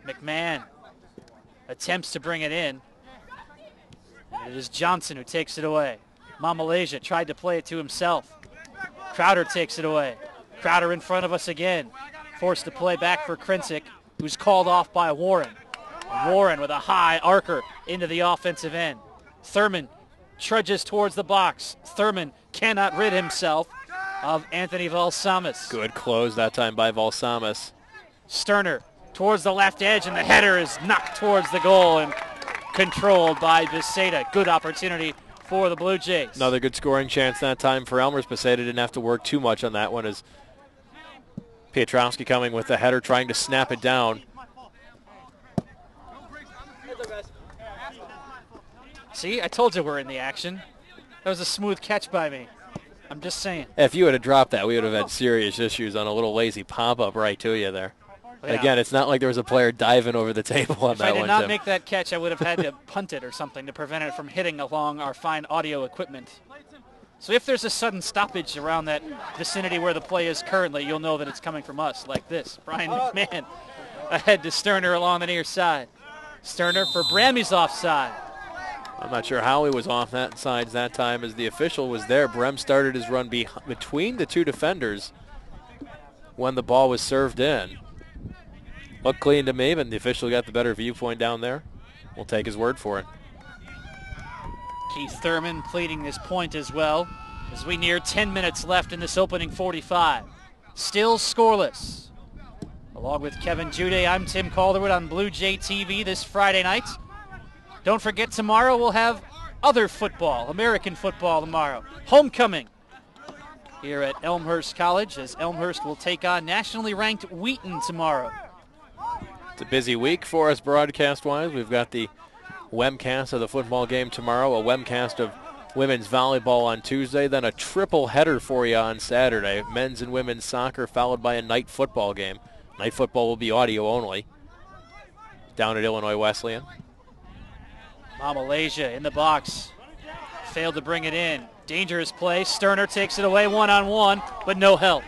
McMahon attempts to bring it in. And it is Johnson who takes it away. Mamalasia tried to play it to himself. Crowder takes it away. Crowder in front of us again. Forced to play back for Krensick, who's called off by Warren. Warren with a high arcer into the offensive end. Thurman trudges towards the box. Thurman cannot rid himself of Anthony Valsamis. Good close that time by Valsamis. Sterner towards the left edge, and the header is knocked towards the goal and controlled by Beseda. Good opportunity for the Blue Jays. Another good scoring chance that time for Elmhurst. Beseda didn't have to work too much on that one as Pietrowski coming with the header, trying to snap it down. See, I told you we're in the action. That was a smooth catch by me. I'm just saying. If you would have dropped that, we would have had serious issues on a little lazy pop-up right to you there. Yeah. Again, it's not like there was a player diving over the table on that one. If I did not make that catch, I would have had to punt it or something to prevent it from hitting along our fine audio equipment. So if there's a sudden stoppage around that vicinity where the play is currently, you'll know that it's coming from us, like this. Brian McMahon ahead to Sterner along the near side. Sterner for Brammy's offside. I'm not sure how he was off that side that time as the official was there. Brem started his run between the two defenders when the ball was served in. Looked clean to me, but the official got the better viewpoint down there. We'll take his word for it. Keith Thurman pleading this point as well as we near 10 minutes left in this opening 45. Still scoreless. Along with Kevin Jude, I'm Tim Calderwood on Blue Jay TV this Friday night. Don't forget, tomorrow we'll have other football, American football tomorrow. Homecoming here at Elmhurst College as Elmhurst will take on nationally ranked Wheaton tomorrow. It's a busy week for us broadcast-wise. We've got the webcast of the football game tomorrow, a webcast of women's volleyball on Tuesday, then a triple header for you on Saturday. Men's and women's soccer followed by a night football game. Night football will be audio only down at Illinois Wesleyan. Malaysia in the box. Failed to bring it in. Dangerous play. Sterner takes it away one-on-one, but no help.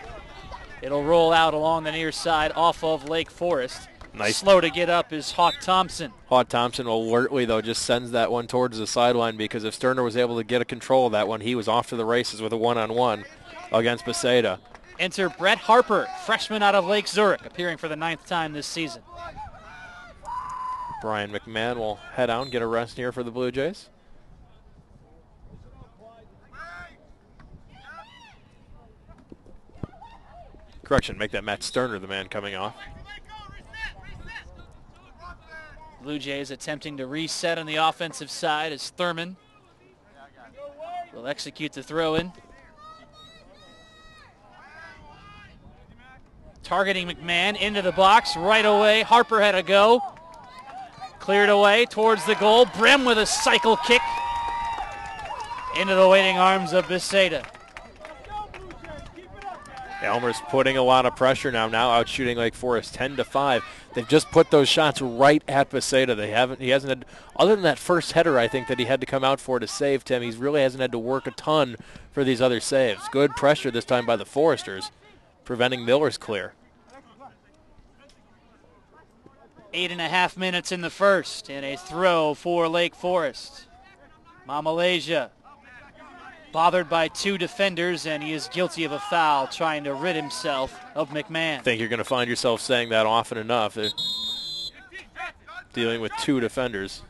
It'll roll out along the near side off of Lake Forest. Nice. Slow to get up is Hawk Thompson. Hawk Thompson alertly, though, just sends that one towards the sideline because if Sterner was able to get a control of that one, he was off to the races with a one-on-one against Beseda. Enter Brett Harper, freshman out of Lake Zurich, appearing for the 9th time this season. Brian McMahon will head out and get a rest here for the Blue Jays. Correction, make that Matt Sterner the man coming off. Blue Jays attempting to reset on the offensive side as Thurman will execute the throw-in. Targeting McMahon into the box right away. Harper had a go. Cleared away towards the goal. Brem with a cycle kick into the waiting arms of Beseda. Elmhurst putting a lot of pressure now out shooting Lake Forest 10-5. They've just put those shots right at Beseda. He hasn't had, other than that first header I think that he had to come out for to save, Tim, he really hasn't had to work a ton for these other saves. Good pressure this time by the Foresters, preventing Miller's clear. 8.5 minutes in the first, and a throw for Lake Forest. Mamaleja bothered by two defenders, and he is guilty of a foul, trying to rid himself of McMahon. I think you're going to find yourself saying that often enough. Dealing with two defenders.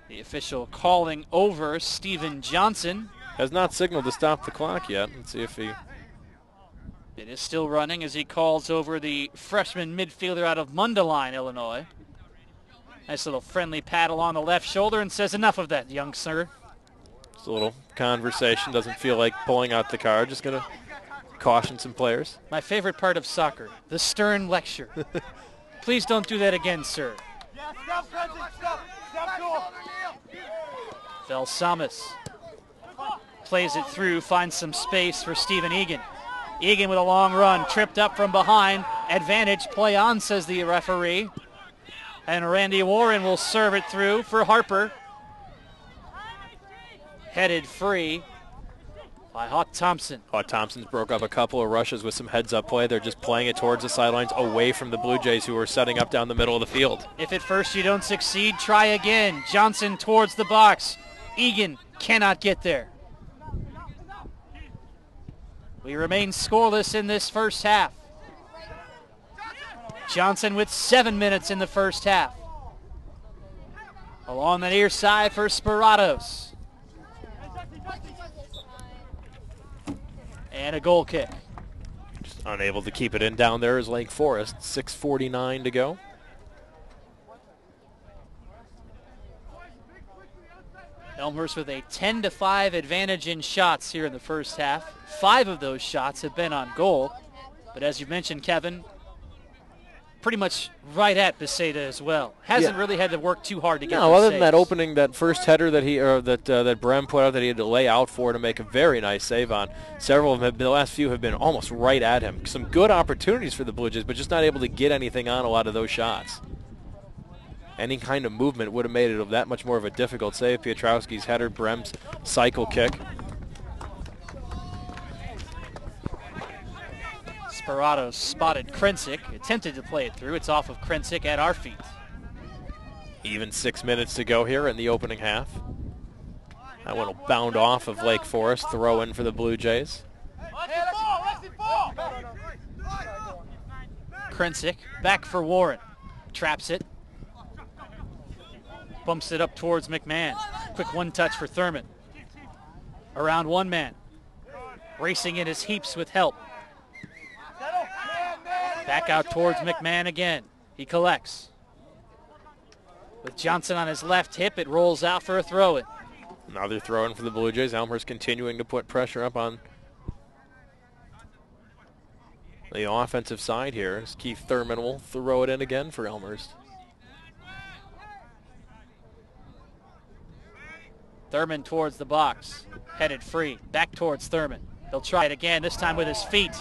The official calling over Stephen Johnson. Has not signaled to stop the clock yet. Let's see if he... It is still running as he calls over the freshman midfielder out of Mundelein, Illinois. Nice little friendly pat along the left shoulder and says, enough of that, young sir. It's a little conversation. Doesn't feel like pulling out the card. Just going to caution some players. My favorite part of soccer, the stern lecture. Please don't do that again, sir. Velsamis plays it through, finds some space for Stephen Egan. Egan with a long run, tripped up from behind. Advantage, play on, says the referee. And Randy Warren will serve it through for Harper. Headed free by Hawk Thompson. Hawk Thompson's broke up a couple of rushes with some heads-up play. They're just playing it towards the sidelines away from the Blue Jays, who are setting up down the middle of the field. If at first you don't succeed, try again. Johnson towards the box. Egan cannot get there. We remain scoreless in this first half. Johnson with 7 minutes in the first half. Along the near side for Speratos. And a goal kick. Just unable to keep it in down there is Lake Forest. 6:49 to go. Elmhurst with a 10-5 advantage in shots here in the first half. 5 of those shots have been on goal. But as you mentioned, Kevin, pretty much right at Beseda as well. Hasn't really had to work too hard to get No, other saves. than that opening, that first header that that Brem put out that he had to lay out for to make a very nice save on. Several of them, the last few have been almost right at him. Some good opportunities for the Blue Jays, but just not able to get anything on a lot of those shots. Any kind of movement would have made it that much more of a difficult save. Piotrowski's header, Brem's cycle kick. Speratos spotted Krensic, attempted to play it through. It's off of Krensic at our feet. Even 6 minutes to go here in the opening half. That one will bound off of Lake Forest, throw in for the Blue Jays. Krensic back for Warren. Traps it. Bumps it up towards McMahon. Quick one touch for Thurman. Around one man. Racing in his heaps with help. Back out towards McMahon again. He collects. With Johnson on his left hip, it rolls out for a throw-in. Another throw-in for the Blue Jays. Elmhurst continuing to put pressure up on the offensive side here. As Keith Thurman will throw it in again for Elmhurst. Thurman towards the box. Headed free. Back towards Thurman. He'll try it again, this time with his feet.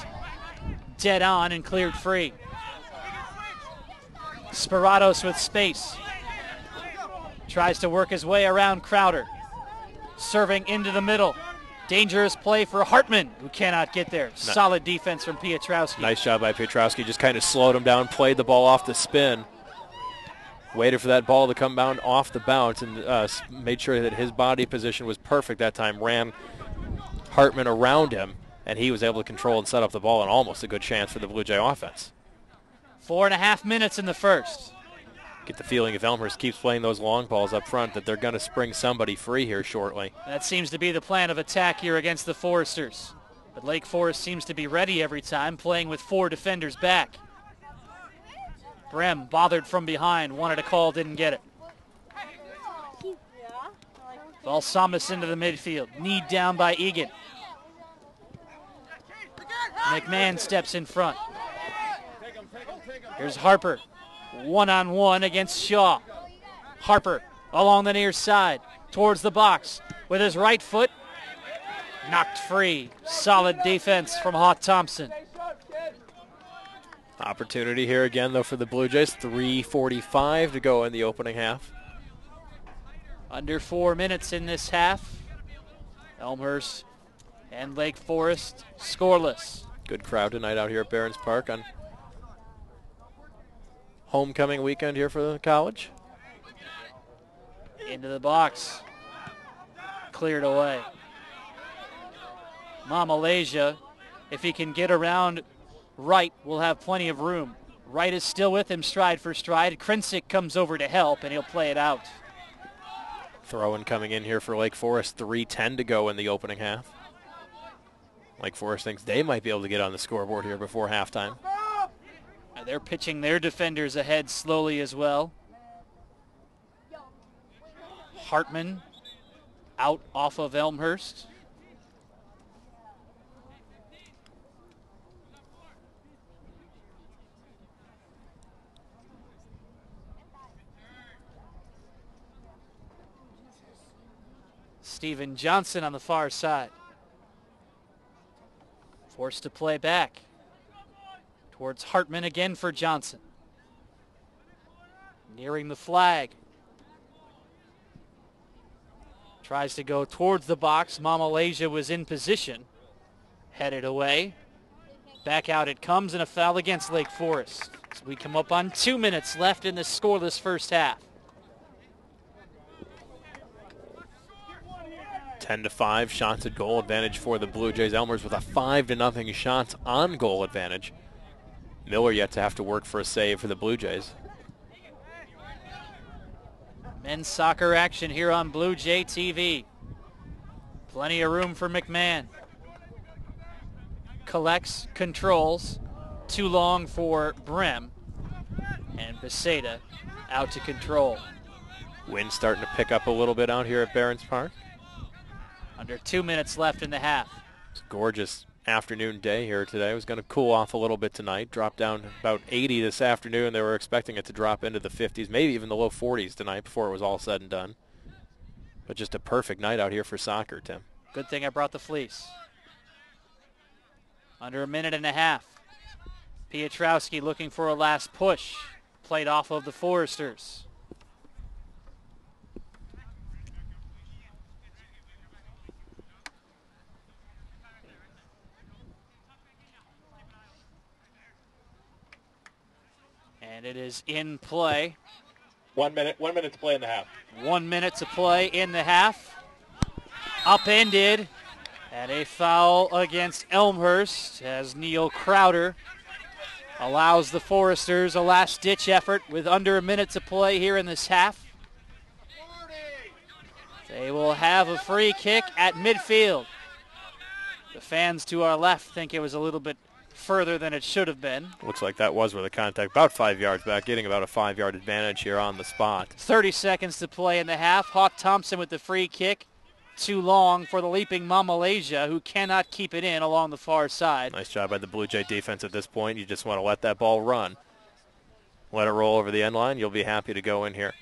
Dead on and cleared free. Speratos with space. Tries to work his way around Crowder. Serving into the middle. Dangerous play for Hartman, who cannot get there. Solid defense from Piotrowski. Nice job by Piotrowski. Just kind of slowed him down, played the ball off the spin. Waited for that ball to come down off the bounce and made sure that his body position was perfect that time. Ran Hartman around him, and he was able to control and set up the ball, and almost a good chance for the Blue Jay offense. 4.5 minutes in the first. Get the feeling if Elmhurst keeps playing those long balls up front that they're going to spring somebody free here shortly. That seems to be the plan of attack here against the Foresters. But Lake Forest seems to be ready every time, playing with 4 defenders back. Brem bothered from behind, wanted a call, didn't get it. Balsamas into the midfield, kneed down by Egan. McMahon steps in front. Here's Harper, one-on-one against Shaw. Harper along the near side, towards the box, with his right foot, knocked free. Solid defense from Hawk Thompson. Opportunity here again, though, for the Blue Jays. 3:45 to go in the opening half. Under 4 minutes in this half. Elmhurst and Lake Forest scoreless. Good crowd tonight out here at Barons Park on homecoming weekend here for the college. Into the box. Cleared away. Malaysia, if he can get around Wright, will have plenty of room. Wright is still with him stride for stride. Krensick comes over to help, and he'll play it out. Throw-in coming in here for Lake Forest. 3:10 to go in the opening half. Lake Forest thinks they might be able to get on the scoreboard here before halftime. They're pitching their defenders ahead slowly as well. Hartman out off of Elmhurst. Stephen Johnson on the far side. Forced to play back. Towards Hartman again for Johnson. Nearing the flag. Tries to go towards the box. Malaysia was in position. Headed away. Back out it comes, and a foul against Lake Forest. So we come up on 2 minutes left in the scoreless first half. 10-5 shots at goal advantage for the Blue Jays. Elmhurst with a 5-0 shots on goal advantage. Miller yet to have to work for a save for the Blue Jays. Men's soccer action here on Blue Jay TV. Plenty of room for McMahon. Collects, controls. Too long for Brem. And Beseda out to control. Wind starting to pick up a little bit out here at Barons Park. Under 2 minutes left in the half. It's a gorgeous afternoon day here today. It was going to cool off a little bit tonight. Drop down about 80 this afternoon. They were expecting it to drop into the 50s, maybe even the low 40s tonight before it was all said and done. But just a perfect night out here for soccer, Tim. Good thing I brought the fleece. Under a minute and a half. Pietrowski looking for a last push. Played off of the Foresters. And it is in play. 1 minute to play in the half. 1 minute to play in the half. Upended. And a foul against Elmhurst as Neil Crowder allows the Foresters a last-ditch effort with under a minute to play here in this half. They will have a free kick at midfield. The fans to our left think it was a little bit further than it should have been. Looks like that was where the contact, about 5 yards back, getting about a 5-yard advantage here on the spot. 30 seconds to play in the half. Hawk Thompson with the free kick. Too long for the leaping Malaysia, who cannot keep it in along the far side. Nice job by the Blue Jay defense at this point. You just want to let that ball run. Let it roll over the end line. You'll be happy to go in here.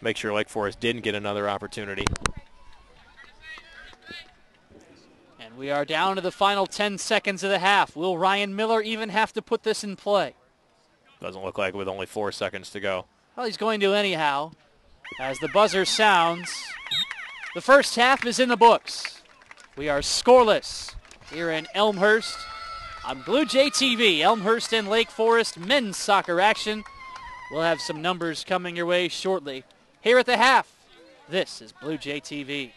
Make sure Lake Forest didn't get another opportunity. And we are down to the final 10 seconds of the half. Will Ryan Miller even have to put this in play? Doesn't look like it with only 4 seconds to go. Well, he's going to anyhow. As the buzzer sounds, the first half is in the books. We are scoreless here in Elmhurst on Blue Jay TV. Elmhurst and Lake Forest men's soccer action. We'll have some numbers coming your way shortly. Here at the half, this is Blue Jay TV.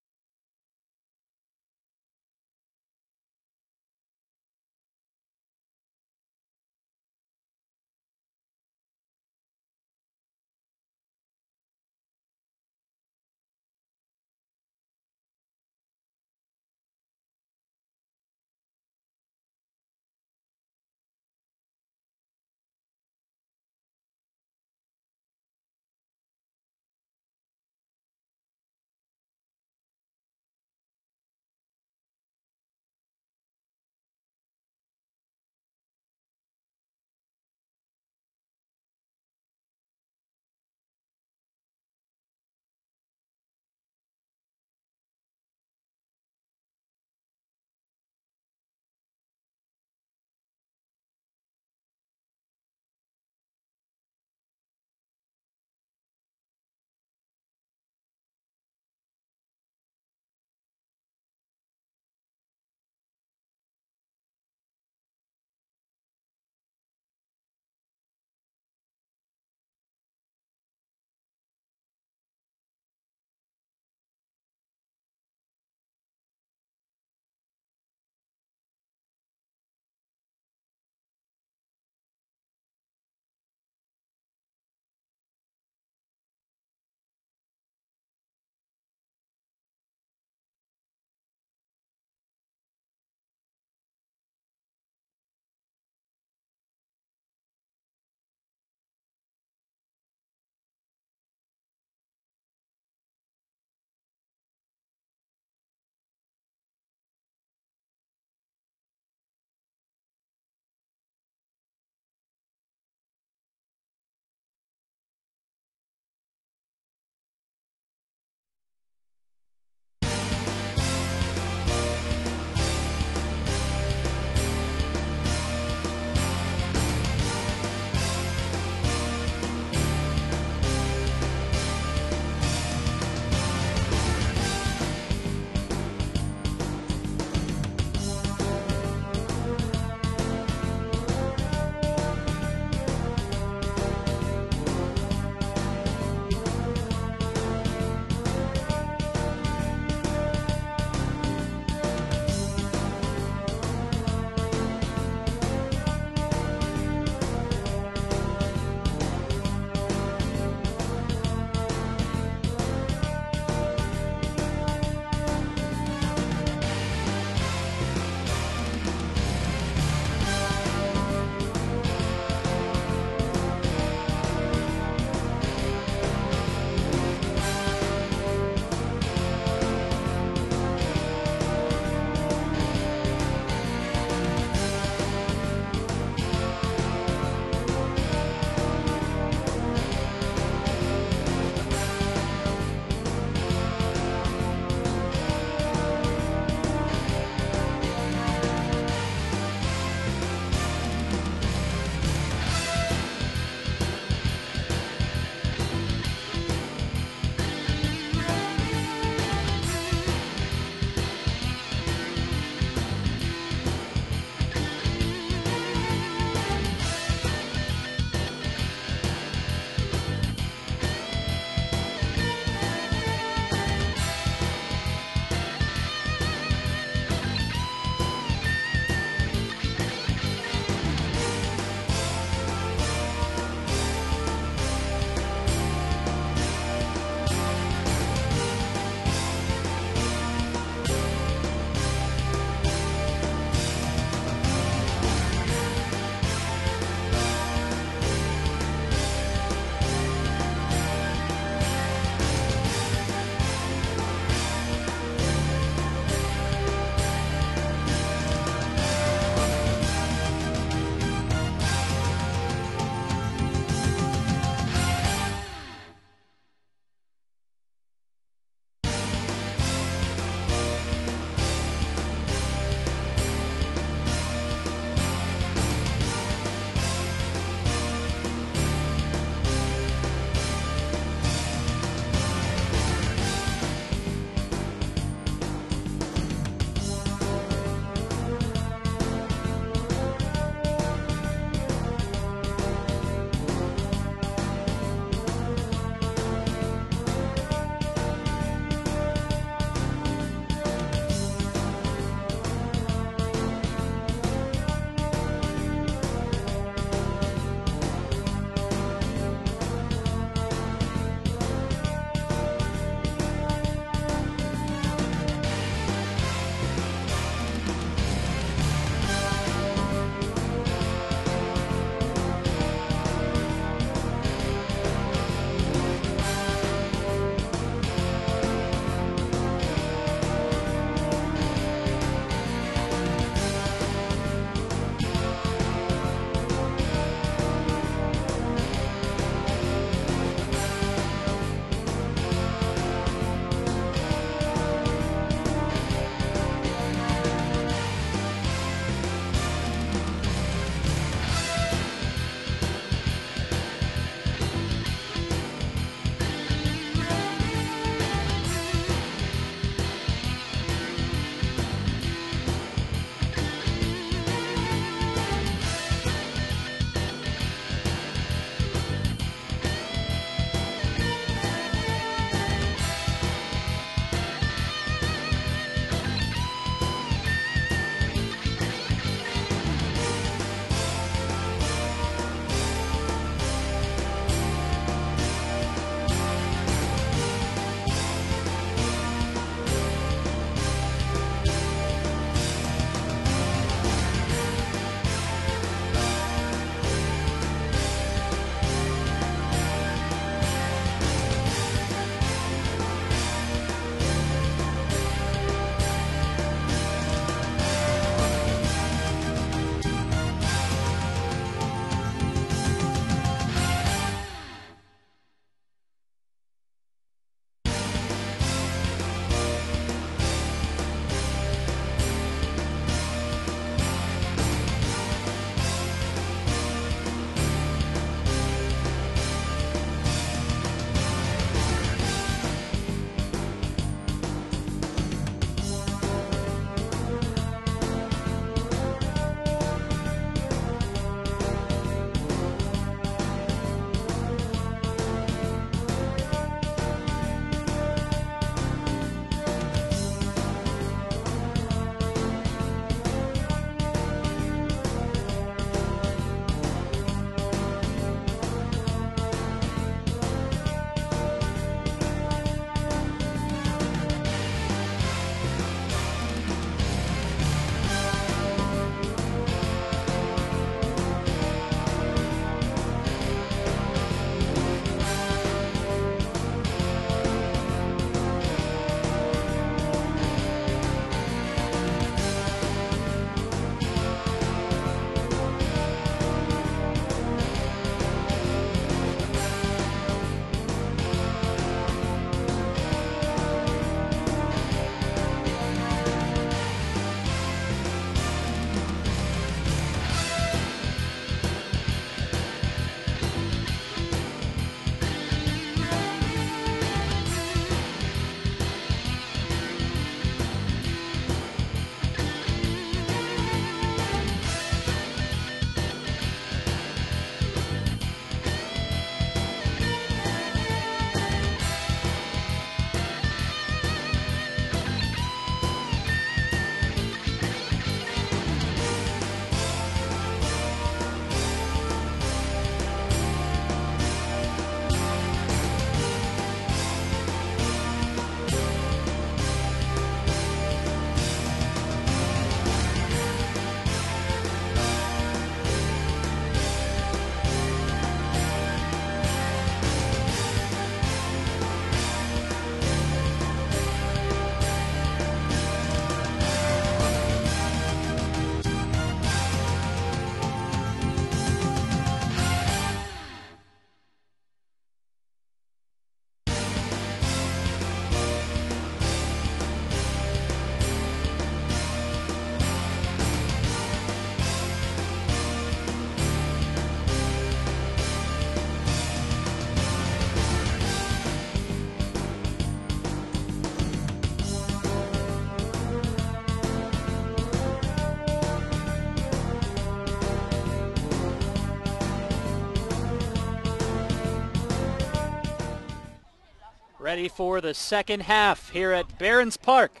ready for the second half here at Barron's Park.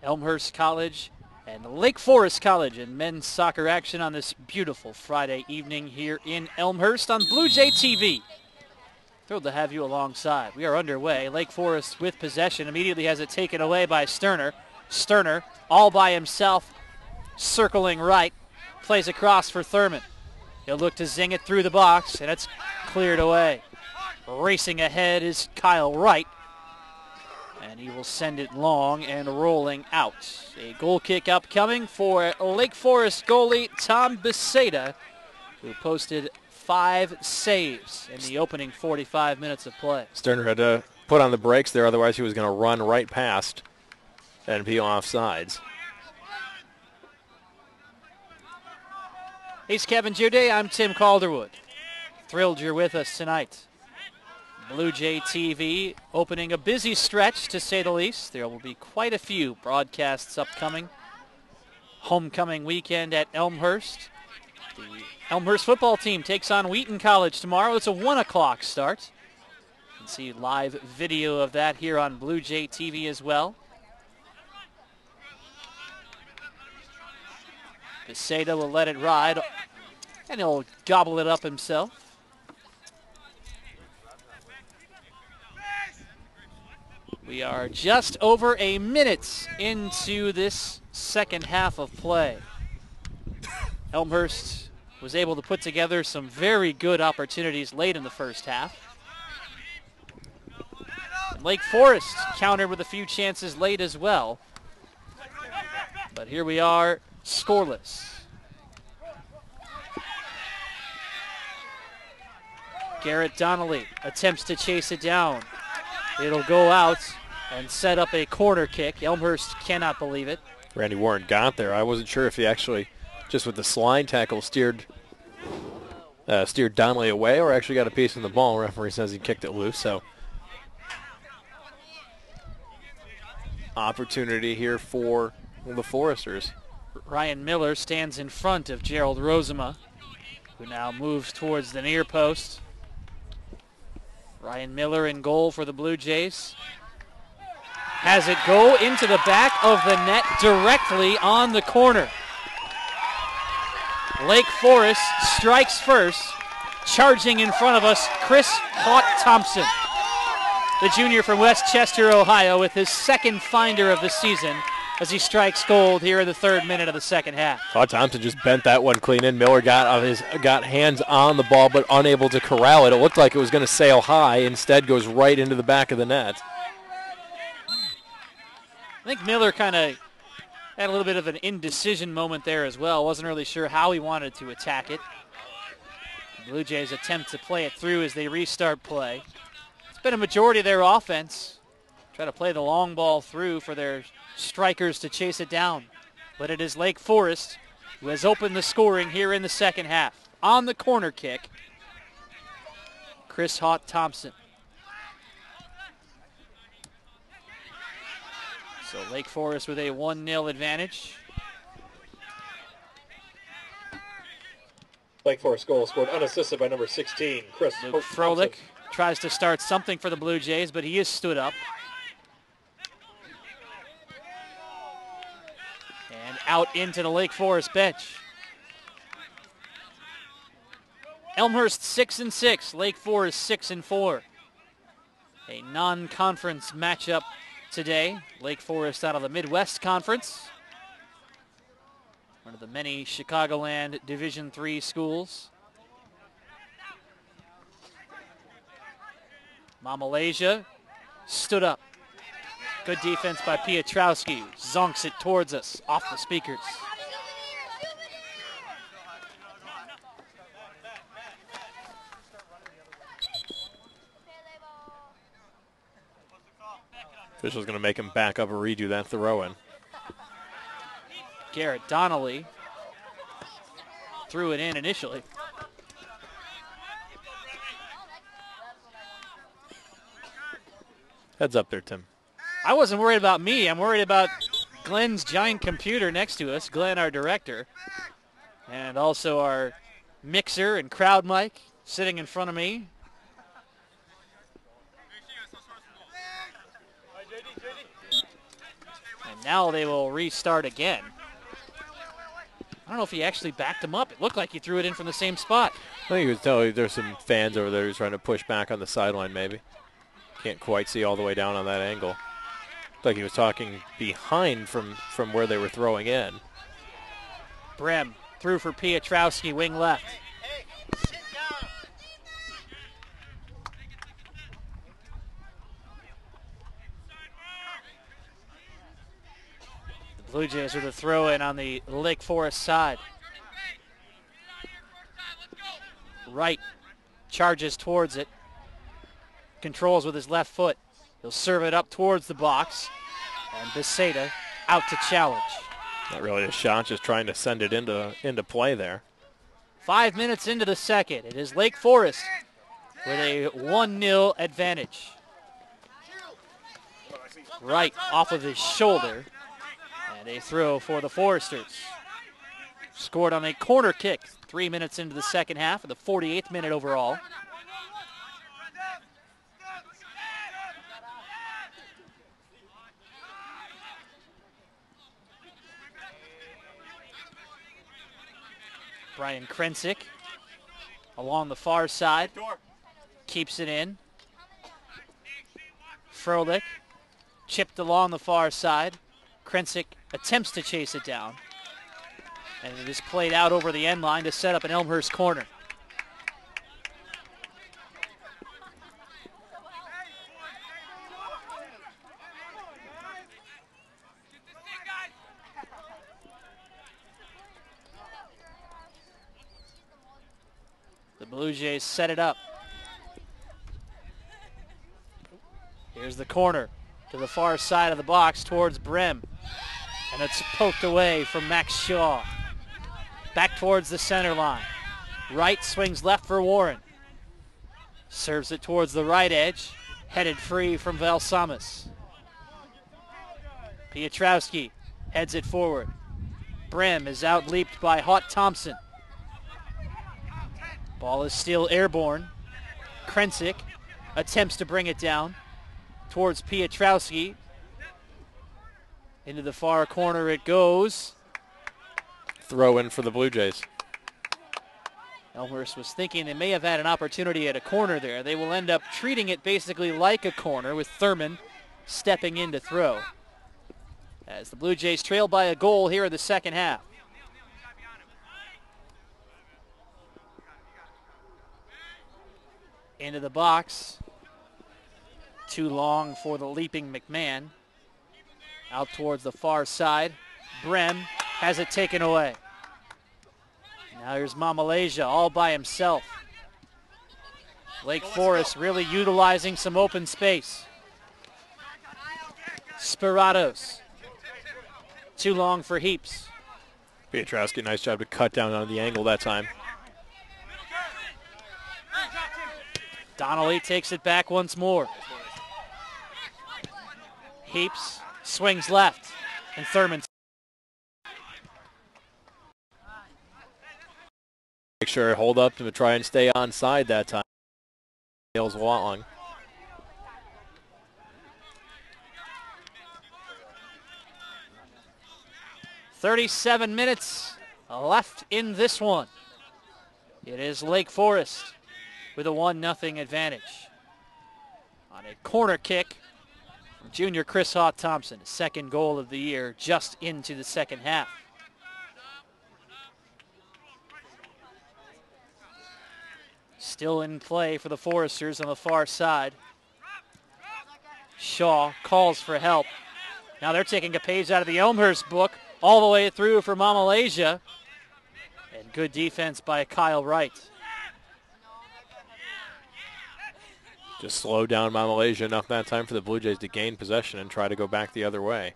Elmhurst College and Lake Forest College in men's soccer action on this beautiful Friday evening here in Elmhurst on Blue Jay TV. Thrilled to have you alongside. We are underway. Lake Forest with possession immediately has it taken away by Sterner. Sterner all by himself, circling right, plays across for Thurman. He'll look to zing it through the box, and it's cleared away. Racing ahead is Kyle Wright, and he will send it long and rolling out. A goal kick upcoming for Lake Forest goalie Tom Beseda, who posted 5 saves in the opening 45 minutes of play. Sterner had to put on the brakes there, otherwise he was going to run right past and be offsides. He's Kevin Jude. I'm Tim Calderwood. Thrilled you're with us tonight. Blue Jay TV opening a busy stretch, to say the least. There will be quite a few broadcasts upcoming. Homecoming weekend at Elmhurst. The Elmhurst football team takes on Wheaton College tomorrow. It's a 1 o'clock start. You can see live video of that here on Blue Jay TV as well. Beseda will let it ride, and he'll gobble it up himself. We are just over a minute into this second half of play. Elmhurst was able to put together some very good opportunities late in the first half. And Lake Forest countered with a few chances late as well. But here we are, scoreless. Garrett Donnelly attempts to chase it down. It'll go out and set up a corner kick. Elmhurst cannot believe it. Randy Warren got there. I wasn't sure if he actually, just with the slide tackle, steered Donnelly away or actually got a piece of the ball. Referee says he kicked it loose. So opportunity here for the Foresters. Ryan Miller stands in front of Gerald Rosema, who now moves towards the near post. Ryan Miller in goal for the Blue Jays. Has it go into the back of the net directly on the corner. Lake Forest strikes first. Charging in front of us, Chris Haught-Thompson, the junior from Westchester, Ohio, with his second finder of the season as he strikes gold here in the 3rd minute of the second half. Thompson just bent that one clean in. Miller got hands on the ball but unable to corral it. It looked like it was going to sail high. Instead goes right into the back of the net. I think Miller kind of had a little bit of an indecision moment there as well. Wasn't really sure how he wanted to attack it. The Blue Jays attempt to play it through as they restart play. It's been a majority of their offense. Try to play the long ball through for their strikers to chase it down. But it is Lake Forest who has opened the scoring here in the second half. On the corner kick, Chris Haught-Thompson. So Lake Forest with a 1-0 advantage. Lake Forest goal scored unassisted by number 16, Chris Luke Froelich tries to start something for the Blue Jays, but he is stood up. And out into the Lake Forest bench. Elmhurst 6-6, Lake Forest 6-4. A non-conference matchup today. Lake Forest out of the Midwest Conference. One of the many Chicagoland Division III schools. Malaysia stood up. Good defense by Piotrowski. Zonks it towards us off the speakers. Official's going to make him back up and redo that throw-in. Garrett Donnelly threw it in initially. Heads up there, Tim. I wasn't worried about me. I'm worried about Glenn's giant computer next to us, Glenn, our director, and also our mixer and crowd mic sitting in front of me. Now they will restart again. I don't know if he actually backed him up. It looked like he threw it in from the same spot. I think he was telling you there's some fans over there who's trying to push back on the sideline maybe. Can't quite see all the way down on that angle. Looked like he was talking behind from where they were throwing in. Brem threw for Piotrowski, wing left. The Blue Jays are the throw-in on the Lake Forest side. Wright charges towards it. Controls with his left foot. He'll serve it up towards the box. And Beseda out to challenge. Not really a shot, just trying to send it into play there. 5 minutes into the second. It is Lake Forest with a 1-0 advantage. Wright off of his shoulder. And a throw for the Foresters. Scored on a corner kick 3 minutes into the second half of the 48th minute overall. Brian Krensick along the far side, keeps it in. Froelich chipped along the far side. Krensick attempts to chase it down. And it is played out over the end line to set up an Elmhurst corner. The Blue Jays set it up. Here's the corner to the far side of the box towards Brem. And it's poked away from Max Shaw. Back towards the center line. Wright swings left for Warren. Serves it towards the right edge. Headed free from Valsamas. Piotrowski heads it forward. Brem is out-leaped by Haught Thompson. Ball is still airborne. Krensick attempts to bring it down towards Piotrowski. Into the far corner it goes. Throw in for the Blue Jays. Elmhurst was thinking they may have had an opportunity at a corner there. They will end up treating it basically like a corner with Thurman stepping in to throw. As the Blue Jays trail by a goal here in the second half. Into the box. Too long for the leaping McMahon. Out towards the far side. Brem has it taken away. Now here's Mamalasia all by himself. Lake Forest really utilizing some open space. Spiratos. Too long for Heaps. Piotrowski, nice job to cut down on the angle that time. Donnelly takes it back once more. Heaps swings left, and Thurman. Make sure hold up to try and stay onside that time. Nails long. .37 minutes left in this one. It is Lake Forest with a 1-0 advantage. On a corner kick from junior Chris Haught Thompson, his second goal of the year, just into the second half. Still in play for the Foresters on the far side. Shaw calls for help. Now they're taking a page out of the Elmhurst book, all the way through for Mamalasia. And good defense by Kyle Wright. Just slow down Mamalasia enough that time for the Blue Jays to gain possession and try to go back the other way.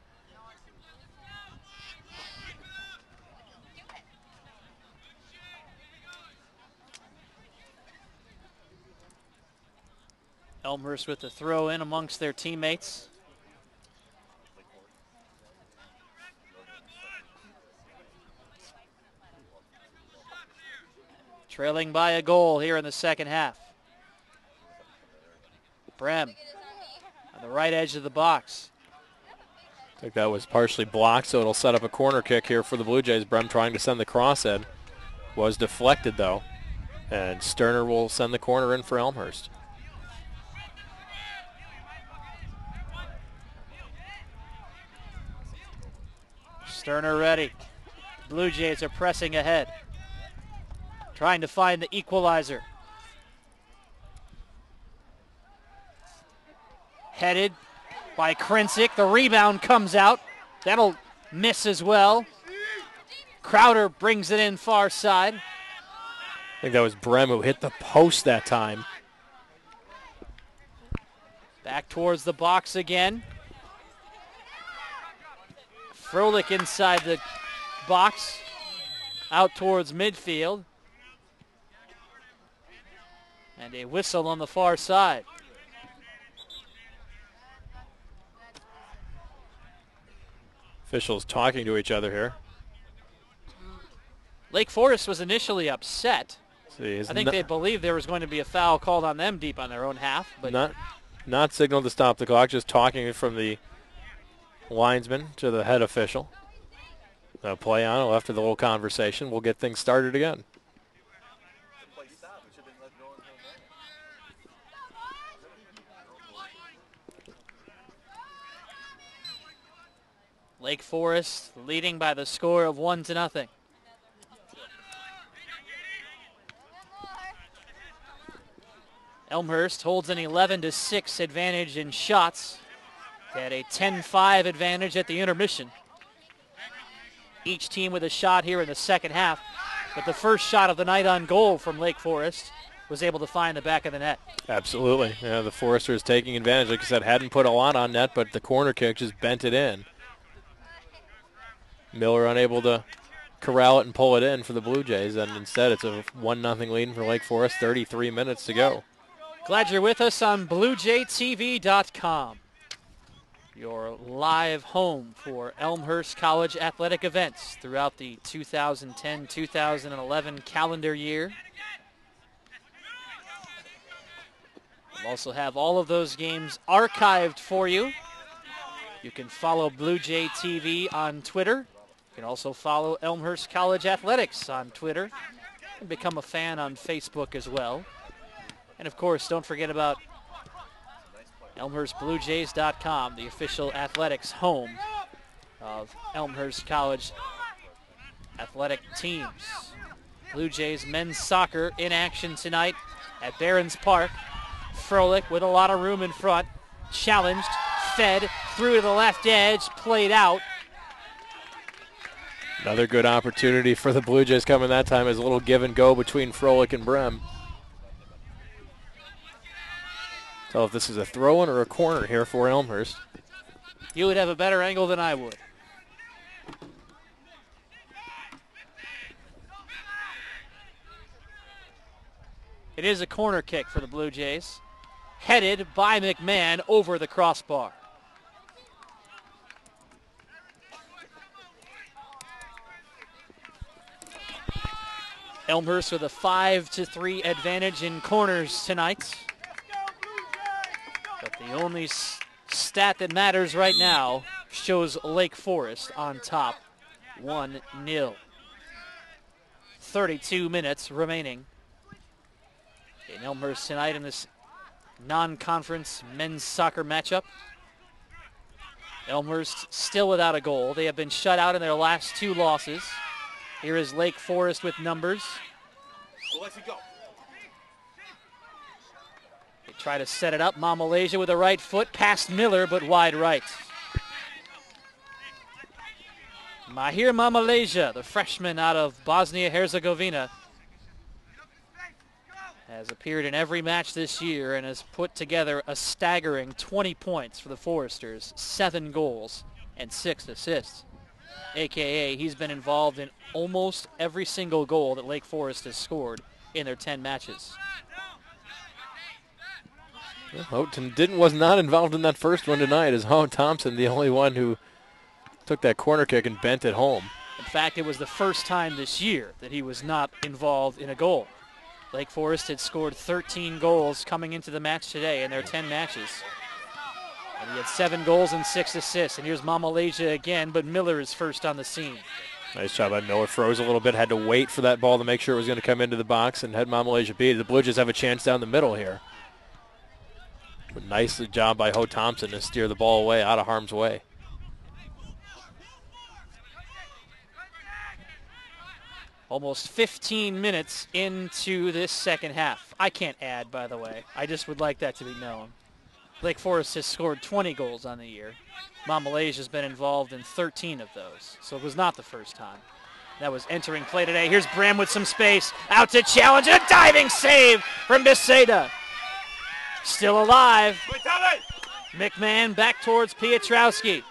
Elmhurst with the throw in amongst their teammates. Trailing by a goal here in the second half. Brem on the right edge of the box. I think that was partially blocked, so it'll set up a corner kick here for the Blue Jays. Brem trying to send the cross in. Was deflected, though. And Sterner will send the corner in for Elmhurst. Sterner ready. Blue Jays are pressing ahead, trying to find the equalizer. Headed by Krensick. The rebound comes out. That'll miss as well. Crowder brings it in far side. I think that was Brem who hit the post that time. Back towards the box again. Froelich inside the box. Out towards midfield. And a whistle on the far side. Officials talking to each other here. Lake Forest was initially upset. See, I think they believed there was going to be a foul called on them deep on their own half. But not signaled to stop the clock, just talking from the linesman to the head official. They'll play on after the little conversation. We'll get things started again. Lake Forest leading by the score of 1-0. Elmhurst holds an 11-6 advantage in shots. They had a 10-5 advantage at the intermission. Each team with a shot here in the second half. But the first shot of the night on goal from Lake Forest was able to find the back of the net. Absolutely. Yeah, the Foresters taking advantage. Like I said, hadn't put a lot on net, but the corner kick just bent it in. Miller unable to corral it and pull it in for the Blue Jays, and instead it's a 1-0 lead for Lake Forest, 33 minutes to go. Glad you're with us on BlueJayTV.com, your live home for Elmhurst College athletic events throughout the 2010-2011 calendar year. We'll also have all of those games archived for you. You can follow Blue Jay TV on Twitter. You can also follow Elmhurst College Athletics on Twitter and become a fan on Facebook as well. And of course, don't forget about ElmhurstBlueJays.com, the official athletics home of Elmhurst College athletic teams. Blue Jays men's soccer in action tonight at Barons Park. Froelich with a lot of room in front. Challenged, fed, through to the left edge, played out. Another good opportunity for the Blue Jays coming that time as a little give and go between Froelich and Brem. Tell if this is a throw-in or a corner here for Elmhurst. You would have a better angle than I would. It is a corner kick for the Blue Jays. Headed by McMahon over the crossbar. Elmhurst with a 5-3 advantage in corners tonight. But the only stat that matters right now shows Lake Forest on top, 1-0. 32 minutes remaining in Elmhurst tonight in this non-conference men's soccer matchup. Elmhurst still without a goal. They have been shut out in their last two losses. Here is Lake Forest with numbers. They try to set it up. Malaysia with a right foot, past Miller, but wide right. Mahir Malaysia, the freshman out of Bosnia-Herzegovina, has appeared in every match this year and has put together a staggering 20 points for the Foresters, 7 goals and 6 assists. AKA, he's been involved in almost every single goal that Lake Forest has scored in their 10 matches. Houghton was not involved in that first one tonight, as Hone Thompson, the only one who took that corner kick and bent it home. In fact, it was the first time this year that he was not involved in a goal. Lake Forest had scored 13 goals coming into the match today in their 10 matches. And he had 7 goals and 6 assists. And here's Mamalasia again, but Miller is first on the scene. Nice job by Miller. Froze a little bit, had to wait for that ball to make sure it was going to come into the box and had Mamalasia beat it. The Blue Jays have a chance down the middle here. But nice job by Ho Thompson to steer the ball away, out of harm's way. Almost 15 minutes into this second half. I can't add, by the way. I just would like that to be known. Lake Forest has scored 20 goals on the year. Mamalasia has been involved in 13 of those, so it was not the first time. That was entering play today. Here's Bram with some space. Out to challenge, and a diving save from Beseda. Still alive. McMahon back towards Piotrowski.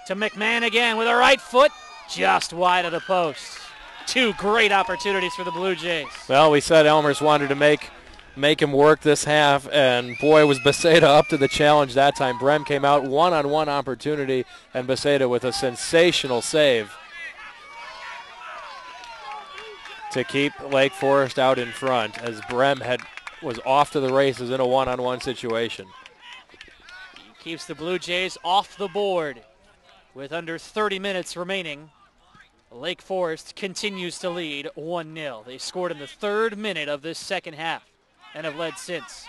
To McMahon again with a right foot, just wide of the post. 2 great opportunities for the Blue Jays. Well, we said Elmhurst wanted to make him work this half, and boy, was Beseda up to the challenge that time. Brem came out one-on-one opportunity, and Beseda with a sensational save to keep Lake Forest out in front as Brem was off to the races in a one-on-one situation. He keeps the Blue Jays off the board with under 30 minutes remaining. Lake Forest continues to lead 1-0. They scored in the 3rd minute of this second half and have led since.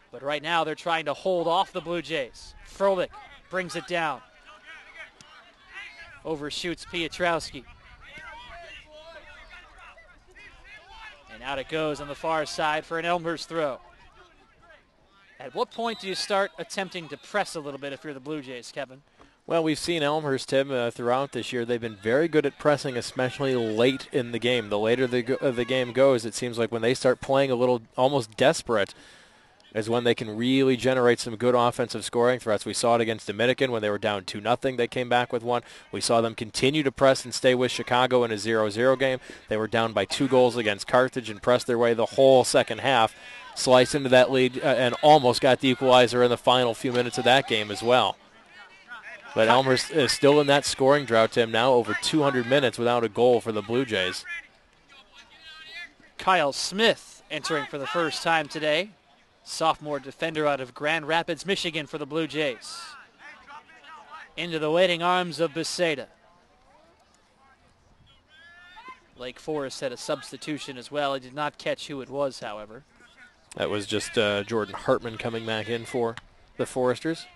But right now they're trying to hold off the Blue Jays. Froelich brings it down. Overshoots Piotrowski. And out it goes on the far side for an Elmhurst throw. At what point do you start attempting to press a little bit if you're the Blue Jays, Kevin? Well, we've seen Elmhurst, Tim, throughout this year. They've been very good at pressing, especially late in the game. The later the game goes, it seems like when they start playing a little almost desperate is when they can really generate some good offensive scoring threats. We saw it against Dominican when they were down 2-0. They came back with one. We saw them continue to press and stay with Chicago in a 0-0 game. They were down by 2 goals against Carthage and pressed their way the whole second half, sliced into that lead, and almost got the equalizer in the final few minutes of that game as well. But Elmhurst is still in that scoring drought, Tim, now over 200 minutes without a goal for the Blue Jays. Kyle Smith entering for the first time today. Sophomore defender out of Grand Rapids, Michigan for the Blue Jays. Into the waiting arms of Beseda. Lake Forest had a substitution as well. I did not catch who it was, however. That was just Jordan Hartman coming back in for the Foresters.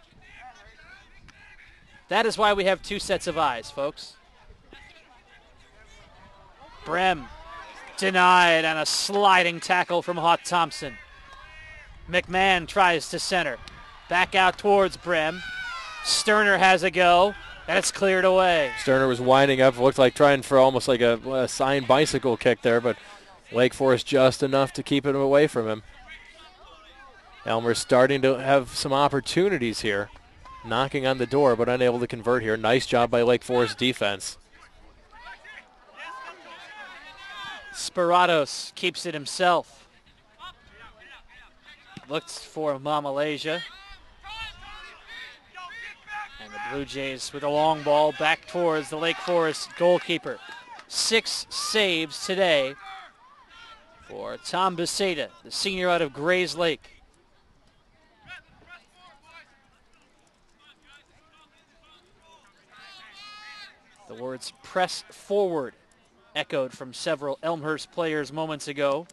That is why we have 2 sets of eyes, folks. Brem denied on a sliding tackle from Hot Thompson. McMahon tries to center. Back out towards Brem. Sterner has a go, and it's cleared away. Sterner was winding up, looked like trying for almost like a signed bicycle kick there, but Lake Forest just enough to keep it away from him. Elmer's starting to have some opportunities here. Knocking on the door, but unable to convert here. Nice job by Lake Forest defense. Spiratos keeps it himself. Looks for Mamalasia. And the Blue Jays with a long ball back towards the Lake Forest goalkeeper. 6 saves today for Tom Beseda, the senior out of Grays Lake. The words "press forward" echoed from several Elmhurst players moments ago.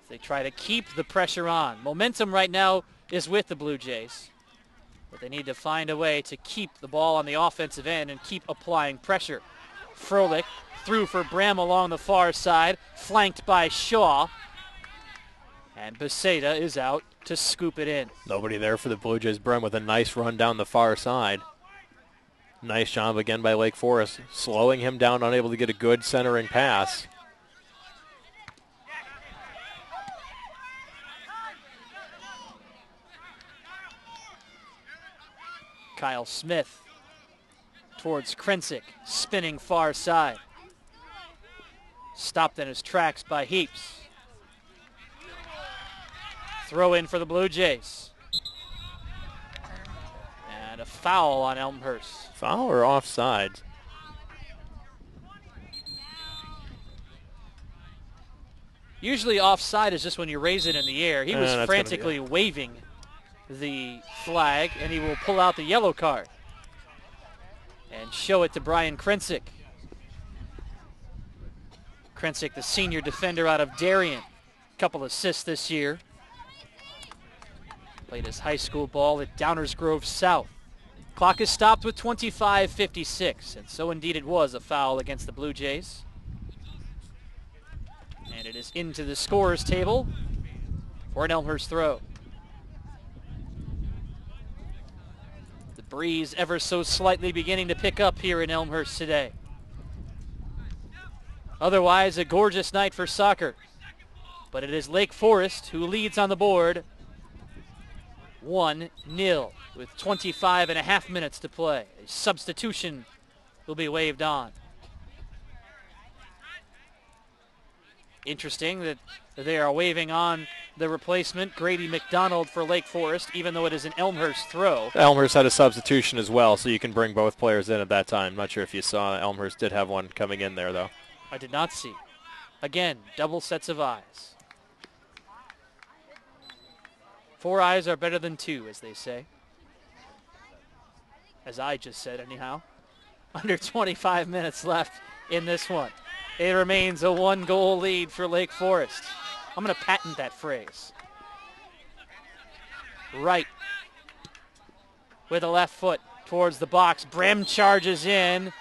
They try to keep the pressure on. Momentum right now is with the Blue Jays, but they need to find a way to keep the ball on the offensive end and keep applying pressure. Froelich through for Bram along the far side, flanked by Shaw, and Beseda is out to scoop it in. Nobody there for the Blue Jays. Bram with a nice run down the far side. Nice job again by Lake Forest, slowing him down, unable to get a good centering pass. Kyle Smith towards Krensick, spinning far side. Stopped in his tracks by Heaps. Throw in for the Blue Jays. And a foul on Elmhurst. Foul or offside? Usually offside is just when you raise it in the air. He was frantically waving the flag, and he will pull out the yellow card and show it to Brian Krensick. Krensick, the senior defender out of Darien. Couple assists this year. Played his high school ball at Downers Grove South. Clock is stopped with 25:56, and so indeed it was a foul against the Blue Jays. And it is into the scorer's table for an Elmhurst throw. The breeze ever so slightly beginning to pick up here in Elmhurst today. Otherwise, a gorgeous night for soccer. But it is Lake Forest who leads on the board 1-0 with 25.5 minutes to play. A substitution will be waved on. Interesting that they are waving on the replacement, Grady McDonald, for Lake Forest, even though it is an Elmhurst throw. Elmhurst had a substitution as well, so you can bring both players in at that time. Not sure if you saw, Elmhurst did have one coming in there, though. I did not see. Again, double sets of eyes. 4 eyes are better than 2, as they say. As I just said, anyhow. Under 25 minutes left in this one. It remains a 1-goal lead for Lake Forest. I'm going to patent that phrase. Right. With a left foot towards the box. Brem charges in.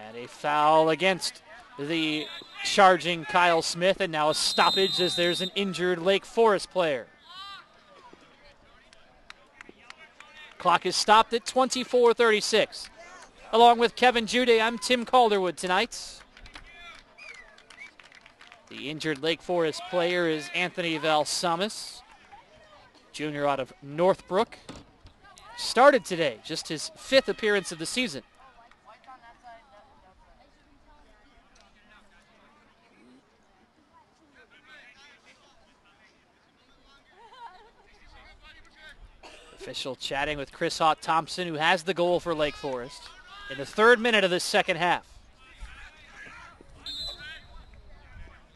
And a foul against the charging Kyle Smith. And now a stoppage as there's an injured Lake Forest player. Clock is stopped at 24:36. Along with Kevin Jude, I'm Tim Calderwood tonight. The injured Lake Forest player is Anthony Valsamis, junior out of Northbrook. Started today, just his 5th appearance of the season. Official chatting with Chris Hott Thompson, who has the goal for Lake Forest in the 3rd minute of the second half.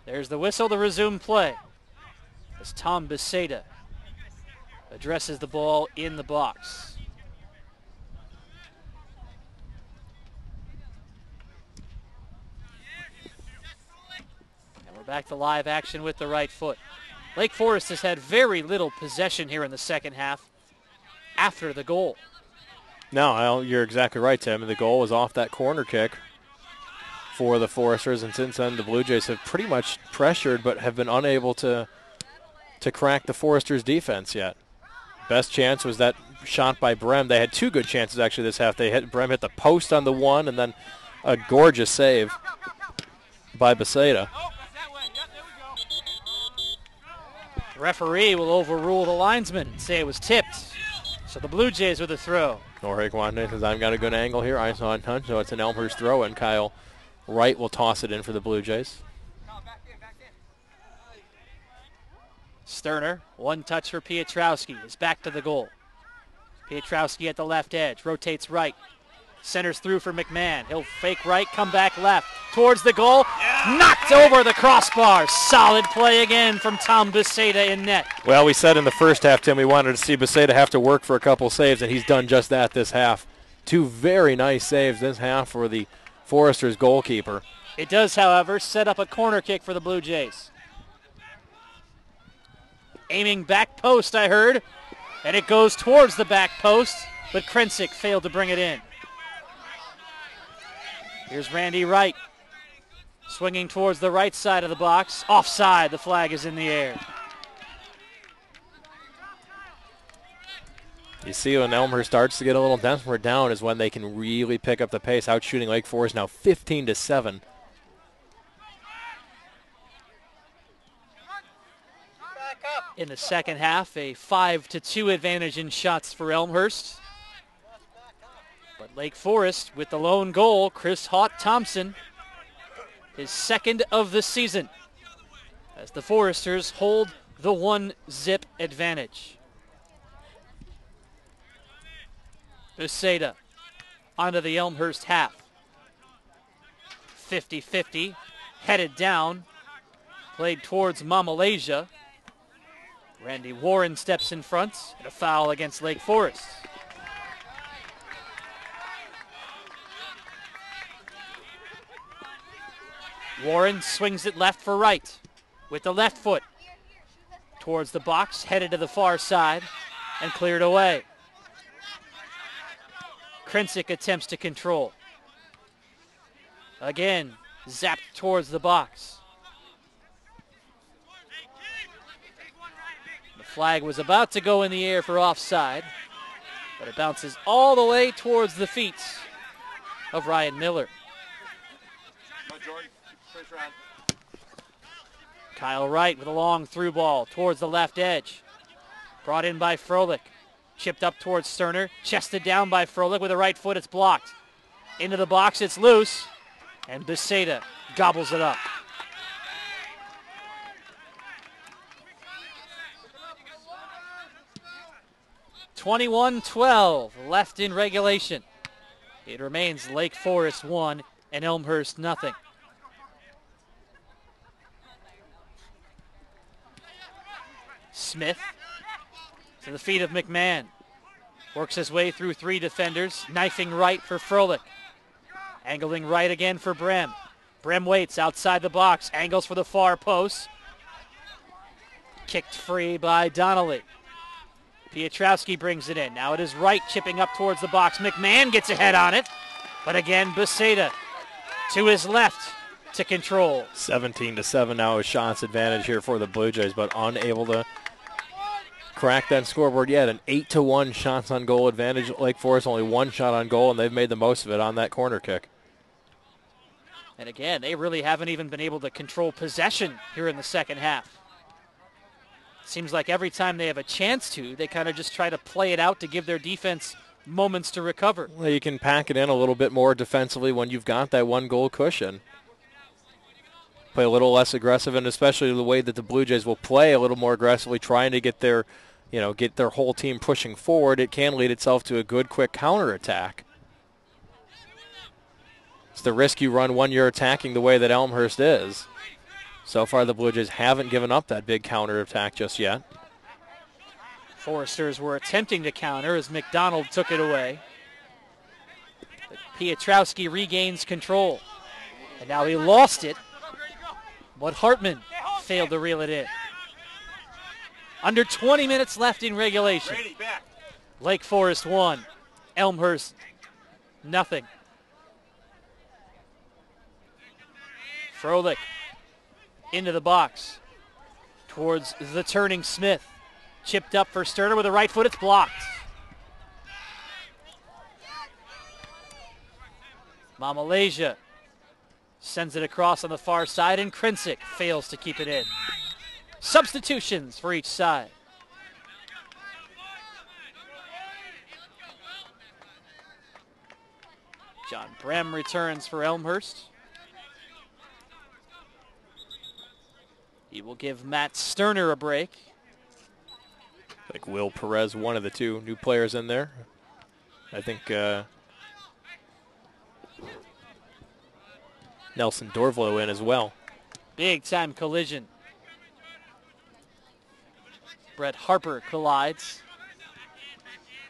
There's the whistle to resume play as Tom Beseda addresses the ball in the box. And we're back to live action with the right foot. Lake Forest has had very little possession here in the second half after the goal. No, you're exactly right, Tim. The goal was off that corner kick for the Foresters, and since then the Blue Jays have pretty much pressured but have been unable to crack the Foresters' defense yet. Best chance was that shot by Brem. They had 2 good chances actually this half. Brem hit the post on the one, and then a gorgeous save by Beseda. The referee will overrule the linesman and say it was tipped. So the Blue Jays with a throw. Norrick Wanda says, I've got a good angle here. I saw a touch, so it's an Elmhurst throw, and Kyle Wright will toss it in for the Blue Jays. Sterner, 1 touch for Pietrowski, is back to the goal. Pietrowski at the left edge, rotates right. Centers through for McMahon. He'll fake right, come back left. Towards the goal, knocked over the crossbar. Solid play again from Tom Beseda in net. Well, we said in the first half, Tim, we wanted to see Beseda have to work for a couple saves, and he's done just that this half. 2 very nice saves this half for the Foresters goalkeeper. It does, however, set up a corner kick for the Blue Jays. Aiming back post, I heard, and it goes towards the back post, but Krensick failed to bring it in. Here's Randy Wright, swinging towards the right side of the box. Offside, the flag is in the air. You see when Elmhurst starts to get a little desperate down is when they can really pick up the pace. Out shooting Lake Forest now 15-7. In the second half, a 5-2 advantage in shots for Elmhurst. But Lake Forest with the lone goal, Chris Hott Thompson, his 2nd of the season, as the Foresters hold the 1-zip advantage. Beseda onto the Elmhurst half. 50-50, headed down, played towards Mamalasia. Randy Warren steps in front, and a foul against Lake Forest. Warren swings it left for right with the left foot towards the box, headed to the far side, and cleared away. Krensick attempts to control. Again, zapped towards the box. The flag was about to go in the air for offside, but it bounces all the way towards the feet of Ryan Miller. Kyle Wright with a long through ball towards the left edge. Brought in by Froelich. Chipped up towards Sterner. Chested down by Froelich with a right foot. It's blocked. Into the box. It's loose. And Beseda gobbles it up. .21-12 left in regulation. It remains Lake Forest 1 and Elmhurst nothing. Smith to the feet of McMahon. Works his way through three defenders, knifing right for Froelich. Angling right again for Brem. Brem waits outside the box, angles for the far post. Kicked free by Donnelly. Piotrowski brings it in. Now it is Wright chipping up towards the box. McMahon gets a head on it, but again Beseda to his left to control. 17-7 now, a shots advantage here for the Blue Jays, but unable to crack that scoreboard yet. An 8-1 shots on goal advantage. Lake Forest only one shot on goal, and they've made the most of it on that corner kick. And again, they really haven't even been able to control possession here in the second half. Seems like every time they have a chance to, they kind of just try to play it out to give their defense moments to recover. Well, you can pack it in a little bit more defensively when you've got that one goal cushion. Play a little less aggressive, and especially the way that the Blue Jays will play a little more aggressively, trying to get their whole team pushing forward. It can lead itself to a good, quick counterattack. It's the risk you run when you're attacking the way that Elmhurst is. So far, the Blue Jays haven't given up that big counterattack just yet. Foresters were attempting to counter as McDonald took it away. But Piotrowski regains control. And now he lost it, but Hartman failed to reel it in. Under 20 minutes left in regulation. Lake Forest 1, Elmhurst nothing. Froelich into the box towards the turning Smith. Chipped up for Sterner with a right foot. It's blocked. Mamalasia sends it across on the far side, and Krensick fails to keep it in. Substitutions for each side. John Brem returns for Elmhurst. He will give Matt Sterner a break. I think Will Perez, one of the two new players in there. I think Nelson Dorvlow in as well. Big time collision. Brett Harper collides.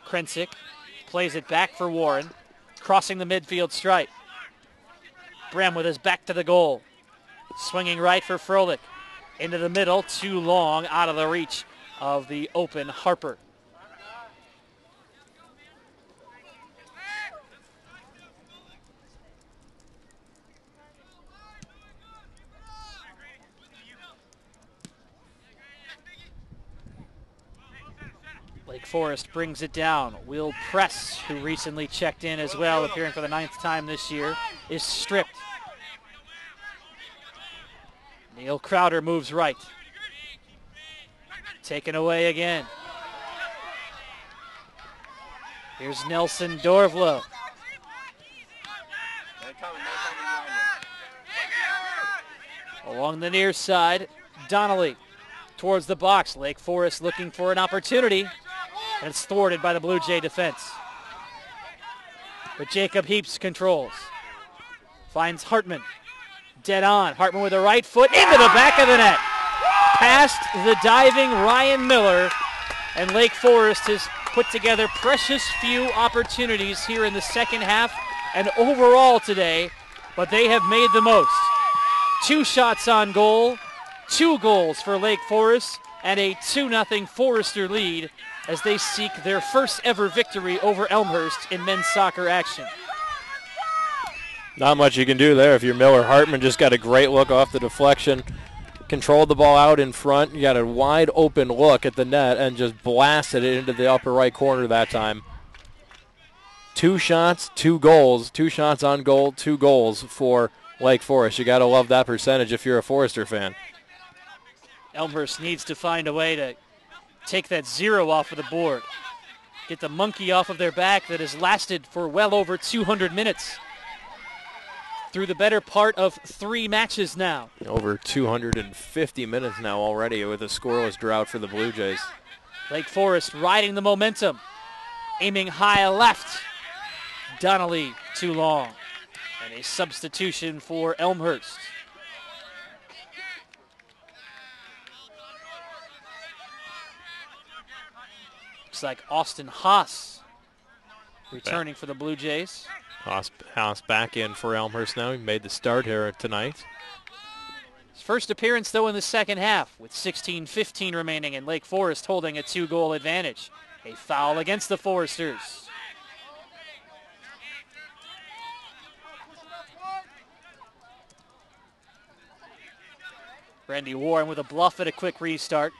Krensick plays it back for Warren, crossing the midfield stripe. Brem with his back to the goal. Swinging right for Froelich. Into the middle, too long, out of the reach of the open Harper. Lake Forest brings it down. Will Press, who recently checked in as well, appearing for the 9th time this year, is stripped. Neil Crowder moves right. Taken away again. Here's Nelson Dorvlow. Along the near side, Donnelly towards the box. Lake Forest looking for an opportunity, and it's thwarted by the Blue Jay defense. But Jacob Heaps controls. Finds Hartman. Dead on. Hartman with a right foot into the back of the net. past the diving Ryan Miller, and Lake Forest has put together precious few opportunities here in the second half and overall today, but they have made the most. 2 shots on goal, 2 goals for Lake Forest, and a 2-0 Forester lead as they seek their first ever victory over Elmhurst in men's soccer action. Not much you can do there if you're Miller. Hartman just got a great look off the deflection, controlled the ball out in front. You got a wide open look at the net and just blasted it into the upper right corner that time. 2 shots, 2 goals. 2 shots on goal, 2 goals for Lake Forest. You got to love that percentage if you're a Forester fan. Elmhurst needs to find a way to take that 0 off of the board. Get the monkey off of their back that has lasted for well over 200 minutes. Through the better part of 3 matches now. Over 250 minutes now already with a scoreless drought for the Blue Jays. Lake Forest riding the momentum. Aiming high left. Donnelly too long. And a substitution for Elmhurst. Looks like Austin Haas returning for the Blue Jays. Haas back in for Elmhurst now. He made the start here tonight. His first appearance, though, in the second half with 16:15 remaining and Lake Forest holding a 2-goal advantage. A foul against the Foresters. Randy Warren with a bluff at a quick restart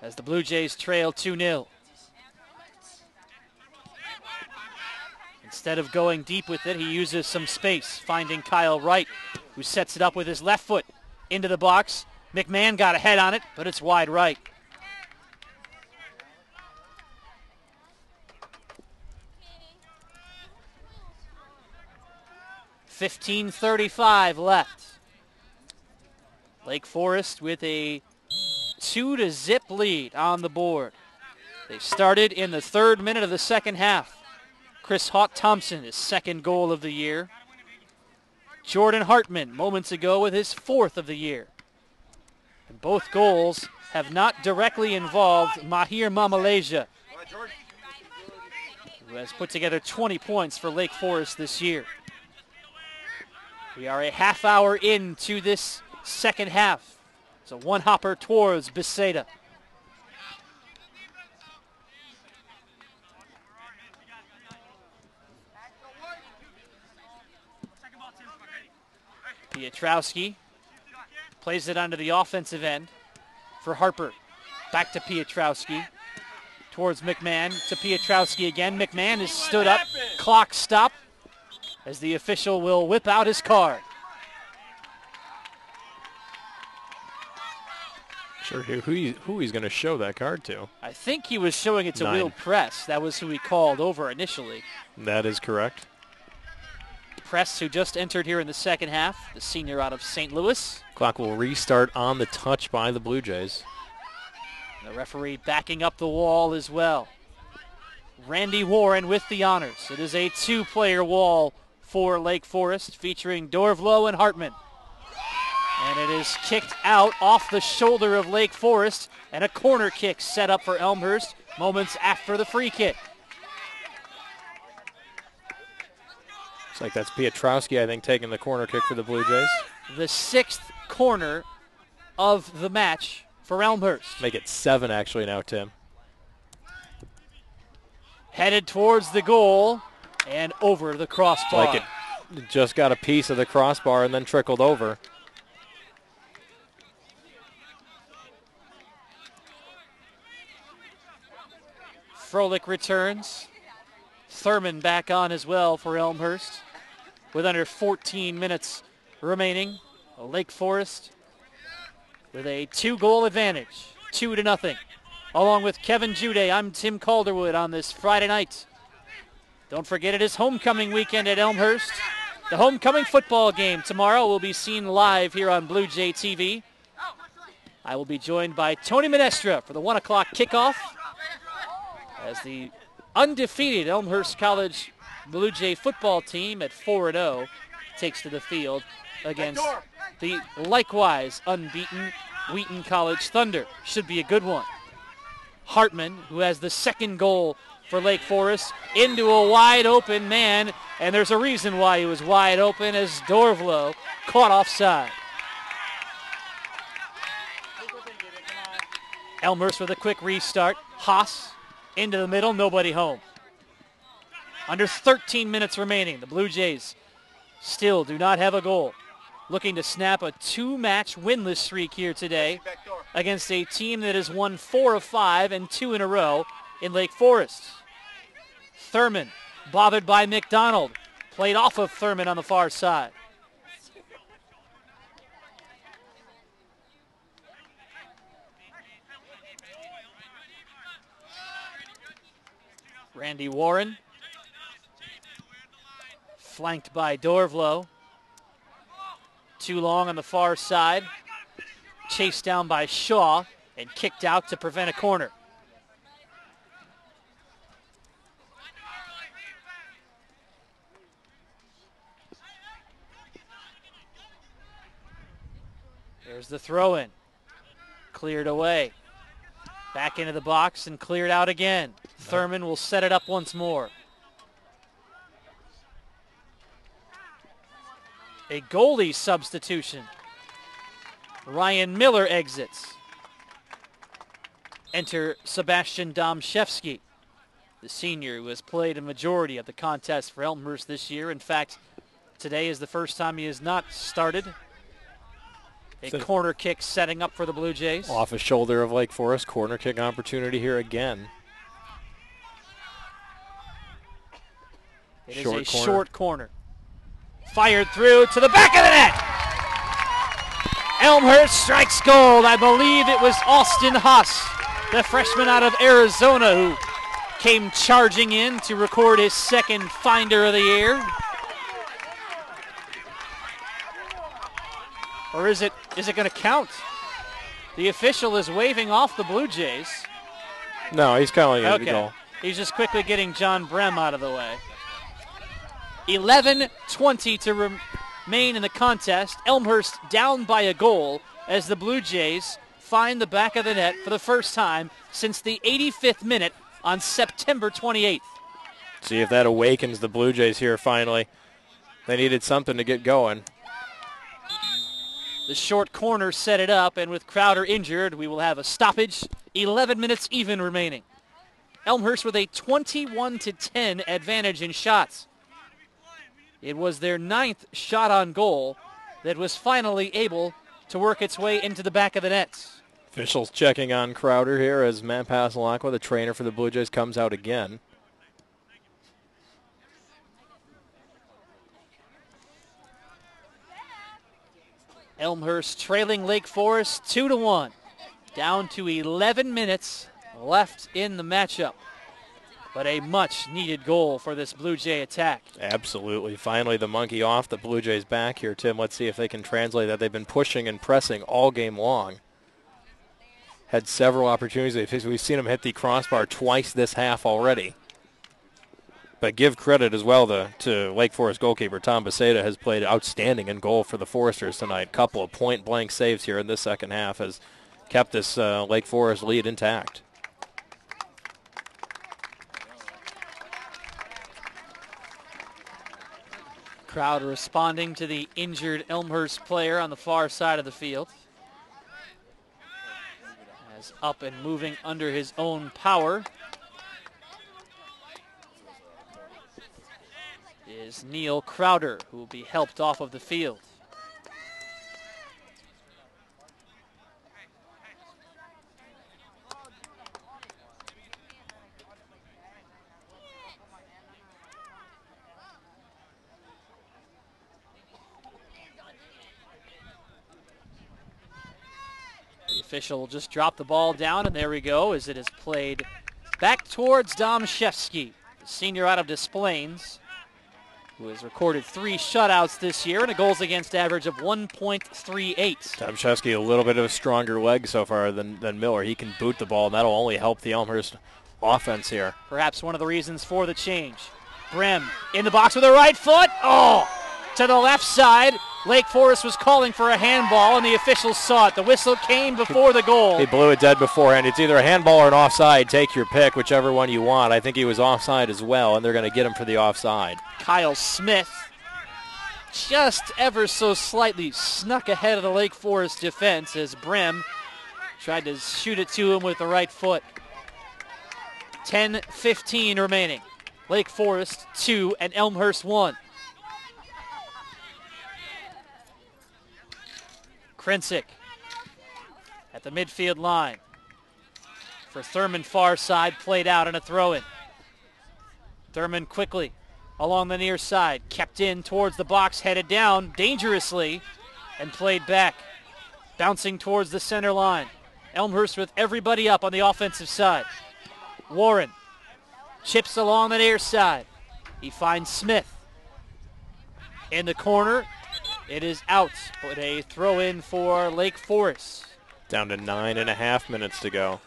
as the Blue Jays trail 2-0. Instead of going deep with it, he uses some space, finding Kyle Wright, who sets it up with his left foot into the box. McMahon got a head on it, but it's wide right. .35 left. Lake Forest with a 2-0 lead on the board. They started in the 3rd minute of the second half. Chris Haught-Thompson, his 2nd goal of the year. Jordan Hartman, moments ago, with his 4th of the year. And both goals have not directly involved Mahir Mamaleja, who has put together 20 points for Lake Forest this year. We are a half hour into this second half. It's a one-hopper towards Beseda. Pietrowski plays it onto the offensive end for Harper. Back to Pietrowski. Towards McMahon. To Pietrowski again. McMahon is stood up. Clock stop as the official will whip out his card. Sure, who he's going to show that card to. I think he was showing it to 9. Will Press. That was who he called over initially. That is correct. Press, who just entered here in the second half, the senior out of St. Louis. Clock will restart on the touch by the Blue Jays. The referee backing up the wall as well. Randy Warren with the honors. It is a 2-player wall for Lake Forest featuring Dorvlow and Hartman. And it is kicked out off the shoulder of Lake Forest, and a corner kick set up for Elmhurst moments after the free kick. Looks like that's Pietrowski, I think, taking the corner kick for the Blue Jays. The 6th corner of the match for Elmhurst. Make it 7 actually now, Tim. Headed towards the goal and over the crossbar. Like it just got a piece of the crossbar and then trickled over. Froelich returns. Thurman back on as well for Elmhurst. With under 14 minutes remaining, Lake Forest with a 2-goal advantage, 2-0. Along with Kevin Jude, I'm Tim Calderwood on this Friday night. Don't forget it is homecoming weekend at Elmhurst. The homecoming football game tomorrow will be seen live here on Blue Jay TV. I will be joined by Tony Minestra for the 1 o'clock kickoff as the undefeated Elmhurst College Blue Jay football team at 4-0 takes to the field against the likewise unbeaten Wheaton College Thunder. Should be a good one. Hartman, who has the second goal for Lake Forest, into a wide open man, and there's a reason why he was wide open as Dorvlow caught offside. Elmhurst with a quick restart. Haas into the middle, nobody home. Under 13 minutes remaining, the Blue Jays still do not have a goal. Looking to snap a two-match winless streak here today against a team that has won 4 of 5 and 2 in a row in Lake Forest. Thurman, bothered by McDonald, played off of Thurman on the far side. Randy Warren, flanked by Dorvlow. Too long on the far side. Chased down by Shaw and kicked out to prevent a corner. There's the throw-in. Cleared away. Back into the box and cleared out again. Thurman will set it up once more. A goalie substitution. Ryan Miller exits. Enter Sebastian Domshevsky, the senior who has played a majority of the contest for Elmhurst this year. In fact, today is the first time he has not started. A corner kick setting up for the Blue Jays. Off a shoulder of Lake Forest, corner kick opportunity here again. It is a short corner. Fired through to the back of the net. Elmhurst strikes gold. I believe it was Austin Haas, the freshman out of Arizona, who came charging in to record his second finder of the year. Or is it going to count? The official is waving off the Blue Jays. No, he's calling it a goal. He's just quickly getting John Brem out of the way. 11:20 to remain in the contest. Elmhurst down by a goal as the Blue Jays find the back of the net for the first time since the 85th minute on September 28th. See if that awakens the Blue Jays here finally. They needed something to get going. The short corner set it up, and with Crowder injured, we will have a stoppage. 11 minutes even remaining. Elmhurst with a 21-10 advantage in shots. It was their 9th shot on goal that was finally able to work its way into the back of the nets. Officials checking on Crowder here as Matt Pasalacqua, the trainer for the Blue Jays, comes out again. Elmhurst trailing Lake Forest 2-1. Down to 11 minutes left in the matchup. But a much-needed goal for this Blue Jay attack. Absolutely. Finally, the monkey off the Blue Jays' back here, Tim. Let's see if they can translate that. They've been pushing and pressing all game long. Had several opportunities. We've seen them hit the crossbar twice this half already. But give credit as well to Lake Forest goalkeeper Tom Beceda has played outstanding in goal for the Foresters tonight. Couple of point-blank saves here in this second half has kept this Lake Forest lead intact. Crowd responding to the injured Elmhurst player on the far side of the field. As up and moving under his own power is Neil Crowder, who will be helped off of the field. The official will just drop the ball down, and there we go, as it is played back towards Domshevsky, the senior out of Des Plaines, who has recorded 3 shutouts this year and a goals against average of 1.38. Domshevsky, a little bit of a stronger leg so far than Miller. He can boot the ball, and that'll only help the Elmhurst offense here. Perhaps one of the reasons for the change. Brem in the box with a right foot. Oh, to the left side. Lake Forest was calling for a handball, and the officials saw it. The whistle came before the goal. He blew it dead beforehand. It's either a handball or an offside. Take your pick, whichever one you want. I think he was offside as well, and they're going to get him for the offside. Kyle Smith just ever so slightly snuck ahead of the Lake Forest defense as Brim tried to shoot it to him with the right foot. 10:15 remaining. Lake Forest 2 and Elmhurst 1. Krensick at the midfield line for Thurman, far side, played out and a throw-in. Thurman quickly along the near side, kept in towards the box, headed down dangerously and played back, bouncing towards the center line. Elmhurst with everybody up on the offensive side. Warren chips along the near side. He finds Smith in the corner. It is out, but a throw-in for Lake Forest. Down to 9.5 minutes to go.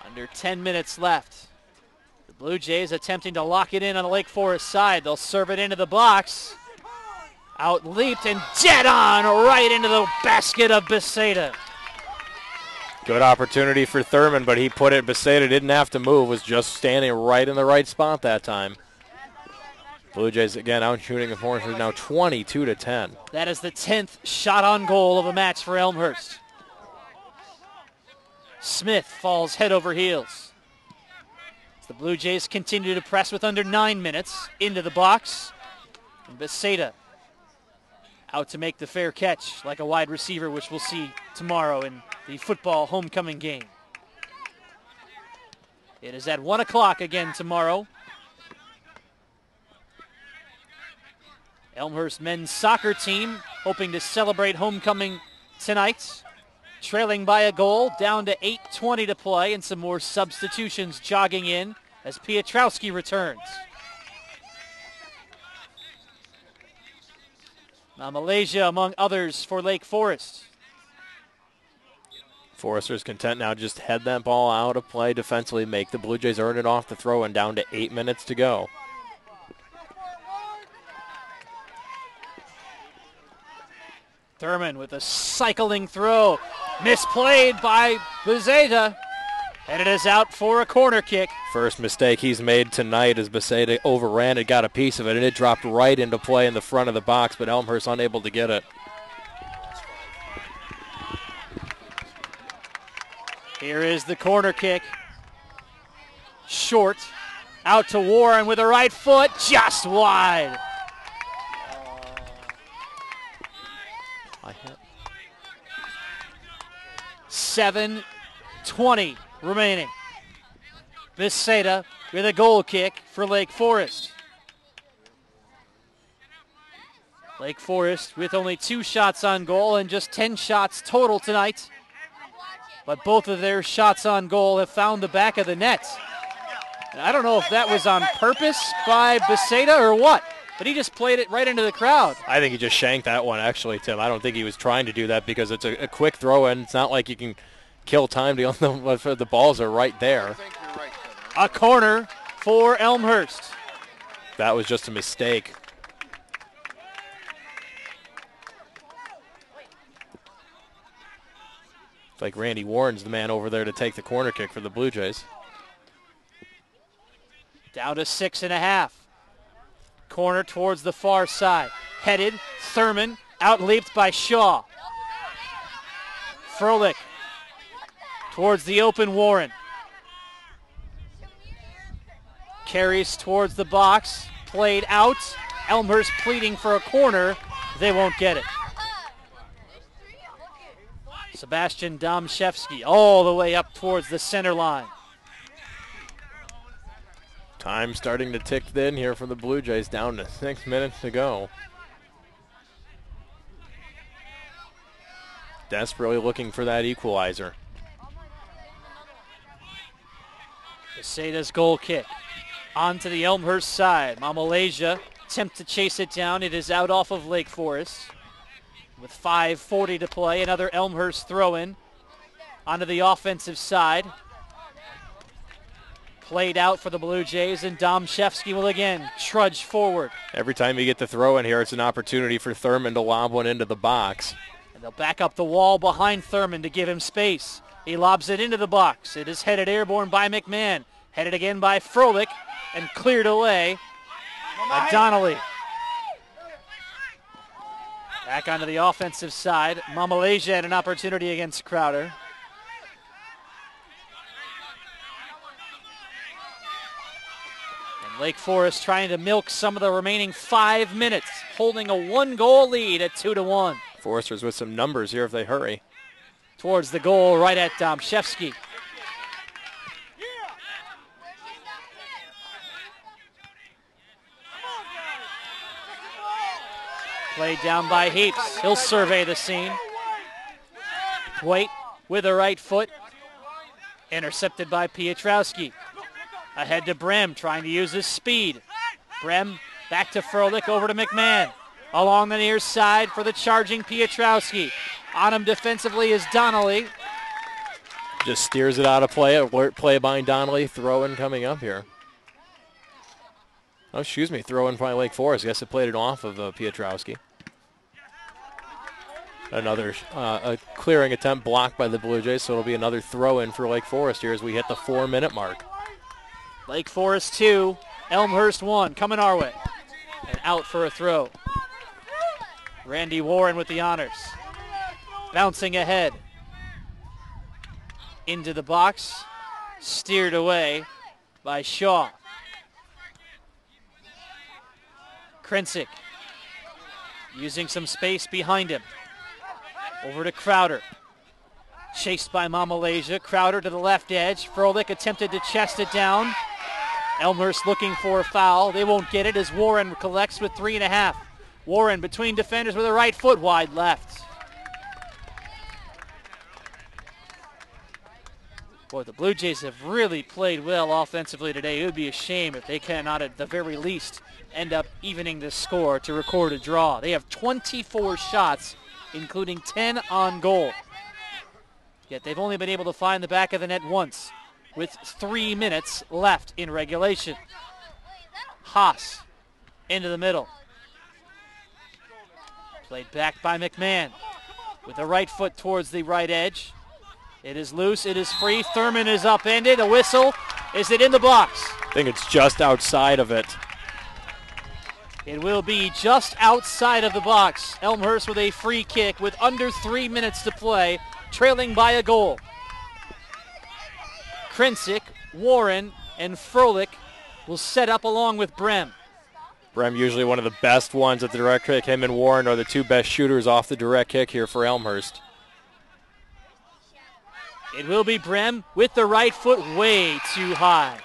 Under 10 minutes left. The Blue Jays attempting to lock it in on the Lake Forest side. They'll serve it into the box. Out leaped and dead on right into the basket of Beseda. Good opportunity for Thurman, but he put it. Beseda didn't have to move, was just standing right in the right spot that time. Blue Jays again out shooting the Forest now 22-10. That is the 10th shot on goal of the match for Elmhurst. Smith falls head over heels. As the Blue Jays continue to press with under 9 minutes into the box. And Beseda out to make the fair catch like a wide receiver, which we'll see tomorrow in the football homecoming game. It is at 1 o'clock again tomorrow. Elmhurst men's soccer team hoping to celebrate homecoming tonight. Trailing by a goal, down to 8:20 to play, and some more substitutions jogging in as Pietrowski returns. Now Malaysia among others for Lake Forest. Foresters content now just head that ball out of play defensively, make the Blue Jays earn it off the throw, and down to 8 minutes to go. Thurman with a cycling throw. Misplayed by Beseda. And it is out for a corner kick. First mistake he's made tonight as Beseda overran it, got a piece of it, and it dropped right into play in the front of the box, but Elmhurst unable to get it. Here is the corner kick. Short. Out to Warren with a right foot. Just wide. 7:20 remaining. Beseda with a goal kick for Lake Forest. Lake Forest with only 2 shots on goal and just 10 shots total tonight. But both of their shots on goal have found the back of the net. And I don't know if that was on purpose by Beseda or what, but he just played it right into the crowd. I think he just shanked that one, actually, Tim. I don't think he was trying to do that because it's a quick throw, and it's not like you can kill time to the balls are right there. A corner for Elmhurst. That was just a mistake. It's like Randy Warren's the man over there to take the corner kick for the Blue Jays. Down to 6.5. Corner towards the far side. Headed, Thurman, out-leaped by Shaw. Froelich towards the open Warren. Carries towards the box, played out. Elmhurst pleading for a corner. They won't get it. Sebastian Domszewski all the way up towards the center line. Time starting to tick thin here for the Blue Jays, down to 6 minutes to go. Desperately looking for that equalizer. Beseda's goal kick onto the Elmhurst side. Malaysia attempt to chase it down. It is out off of Lake Forest. With 5:40 to play, another Elmhurst throw-in. onto the offensive side. Played out for the Blue Jays, and Domshevsky will again trudge forward. Every time you get the throw in here, it's an opportunity for Thurman to lob one into the box. And they'll back up the wall behind Thurman to give him space. He lobs it into the box. It is headed airborne by McMahon. Headed again by Froelich and cleared away by Donnelly. Back onto the offensive side. Mamalesia had an opportunity against Crowder. And Lake Forest trying to milk some of the remaining 5 minutes, holding a 1-goal lead at 2-1. Foresters with some numbers here if they hurry. Towards the goal right at Domshevsky. Played down by Heaps. He'll survey the scene. White with the right foot. Intercepted by Piotrowski. Ahead to Brem, trying to use his speed. Brem back to Froelich, over to McMahon. Along the near side for the charging Piotrowski. On him defensively is Donnelly. Just steers it out of play. Alert play by Donnelly. Throw-in coming up here. Oh, excuse me. Throw-in by Lake Forest. I guess it played it off of Piotrowski. Another a clearing attempt blocked by the Blue Jays, so it'll be another throw-in for Lake Forest here as we hit the 4-minute mark. Lake Forest 2, Elmhurst 1, coming our way. And out for a throw. Randy Warren with the honors. Bouncing ahead. Into the box. Steered away by Shaw. Krensick using some space behind him. Over to Crowder. Chased by Mamalesia. Crowder to the left edge. Froelich attempted to chest it down. Elmhurst looking for a foul. They won't get it as Warren collects with 3.5. Warren between defenders with a right foot wide left. Boy, the Blue Jays have really played well offensively today. It would be a shame if they cannot, at the very least, end up evening the score to record a draw. They have 24 shots, including 10 on goal. Yet they've only been able to find the back of the net once, with 3 minutes left in regulation. Haas into the middle. Played back by McMahon with the right foot towards the right edge. It is loose, it is free. Thurman is upended. A whistle. Is it in the box? I think it's just outside of it. It will be just outside of the box. Elmhurst with a free kick with under 3 minutes to play, trailing by a goal. Krensick, Warren, and Froelich will set up along with Brem. Brem usually one of the best ones at the direct kick. Him and Warren are the two best shooters off the direct kick here for Elmhurst. It will be Brem with the right foot way too high.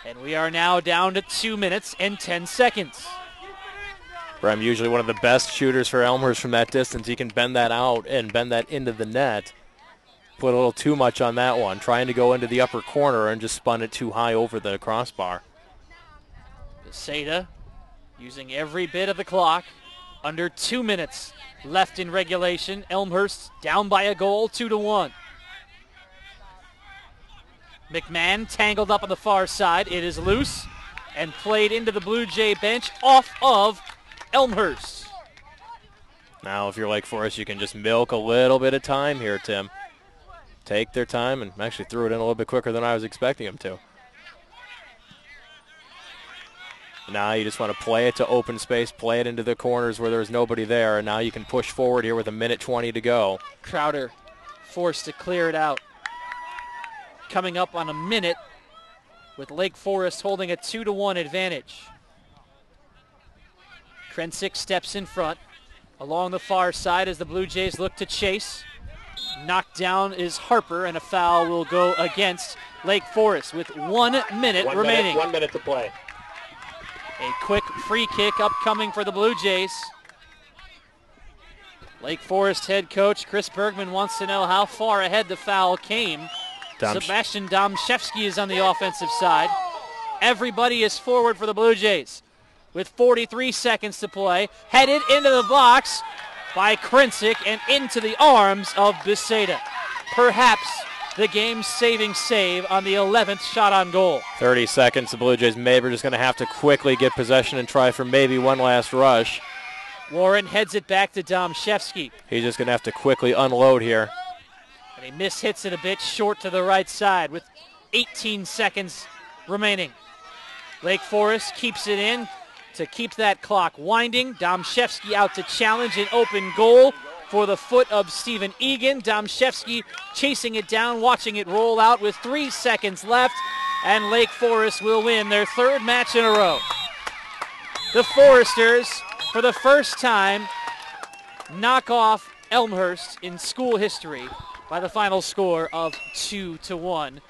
And we are now down to 2 minutes and 10 seconds. Brem usually one of the best shooters for Elmhurst from that distance. He can bend that out and bend that into the net. Put a little too much on that one, trying to go into the upper corner and just spun it too high over the crossbar. Beseda using every bit of the clock. Under 2 minutes left in regulation. Elmhurst down by a goal, 2-1. McMahon tangled up on the far side. It is loose and played into the Blue Jay bench off of Elmhurst. Now if you're Lake Forest, you can just milk a little bit of time here, Tim. Take their time and actually threw it in a little bit quicker than I was expecting him to. Now you just want to play it to open space, play it into the corners where there's nobody there, and now you can push forward here with 1:20 to go. Crowder forced to clear it out. Coming up on a minute with Lake Forest holding a 2-1 advantage. Krensick steps in front along the far side as the Blue Jays look to chase. Knocked down is Harper, and a foul will go against Lake Forest with 1 minute remaining. 1 minute to play. A quick free kick upcoming for the Blue Jays. Lake Forest head coach Chris Bergman wants to know how far ahead the foul came. Sebastian Domshevsky is on the offensive side. Everybody is forward for the Blue Jays with 43 seconds to play. Headed into the box. by Krensick and into the arms of Beseda. Perhaps the game-saving save on the 11th shot on goal. 30 seconds. The Blue Jays maybe just going to have to quickly get possession and try for maybe one last rush. Warren heads it back to Domshevsky. He's just going to have to quickly unload here. And he mishits it a bit short to the right side with 18 seconds remaining. Lake Forest keeps it in to keep that clock winding. Domshevsky out to challenge an open goal for the foot of Stephen Egan. Domshevsky chasing it down, watching it roll out with 3 seconds left, and Lake Forest will win their third match in a row. The Foresters, for the first time, knock off Elmhurst in school history by the final score of 2-1.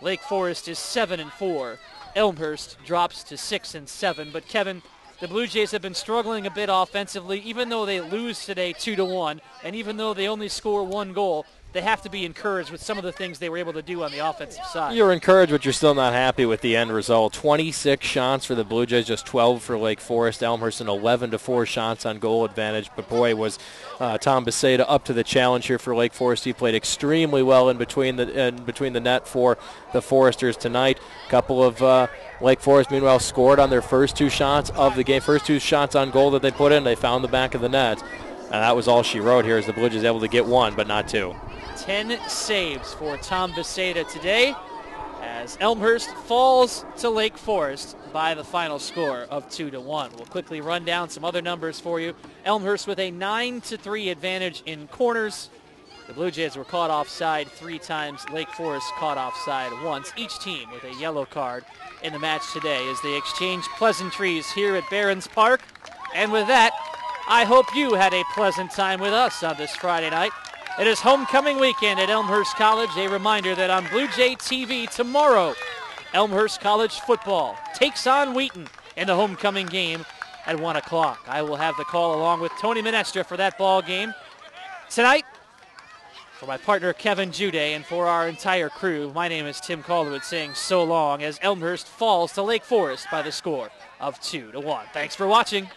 Lake Forest is 7-4. Elmhurst drops to 6-7. But Kevin, the Blue Jays have been struggling a bit offensively, even though they lose today 2-1, and even though they only score 1 goal. They have to be encouraged with some of the things they were able to do on the offensive side. You're encouraged, but you're still not happy with the end result. 26 shots for the Blue Jays, just 12 for Lake Forest. Elmhurst an 11-4 shots on goal advantage. But boy, was Tom Beseda up to the challenge here for Lake Forest. He played extremely well in between the net for the Foresters tonight. A couple of Lake Forest, meanwhile, scored on their first 2 shots of the game. First 2 shots on goal that they put in, they found the back of the net. And that was all she wrote here, as the Blue Jays able to get 1, but not 2. 10 saves for Tom Beseda today as Elmhurst falls to Lake Forest by the final score of 2-1. We'll quickly run down some other numbers for you. Elmhurst with a 9-3 advantage in corners. The Blue Jays were caught offside 3 times. Lake Forest caught offside once. Each team with a yellow card in the match today as they exchange pleasantries here at Barron's Park. And with that, I hope you had a pleasant time with us on this Friday night. It is homecoming weekend at Elmhurst College. A reminder that on Blue Jay TV tomorrow, Elmhurst College football takes on Wheaton in the homecoming game at 1 o'clock. I will have the call along with Tony Minestra for that ball game. Tonight, for my partner Kevin Jude and for our entire crew, my name is Tim Calderwood saying so long as Elmhurst falls to Lake Forest by the score of 2-1. Thanks for watching.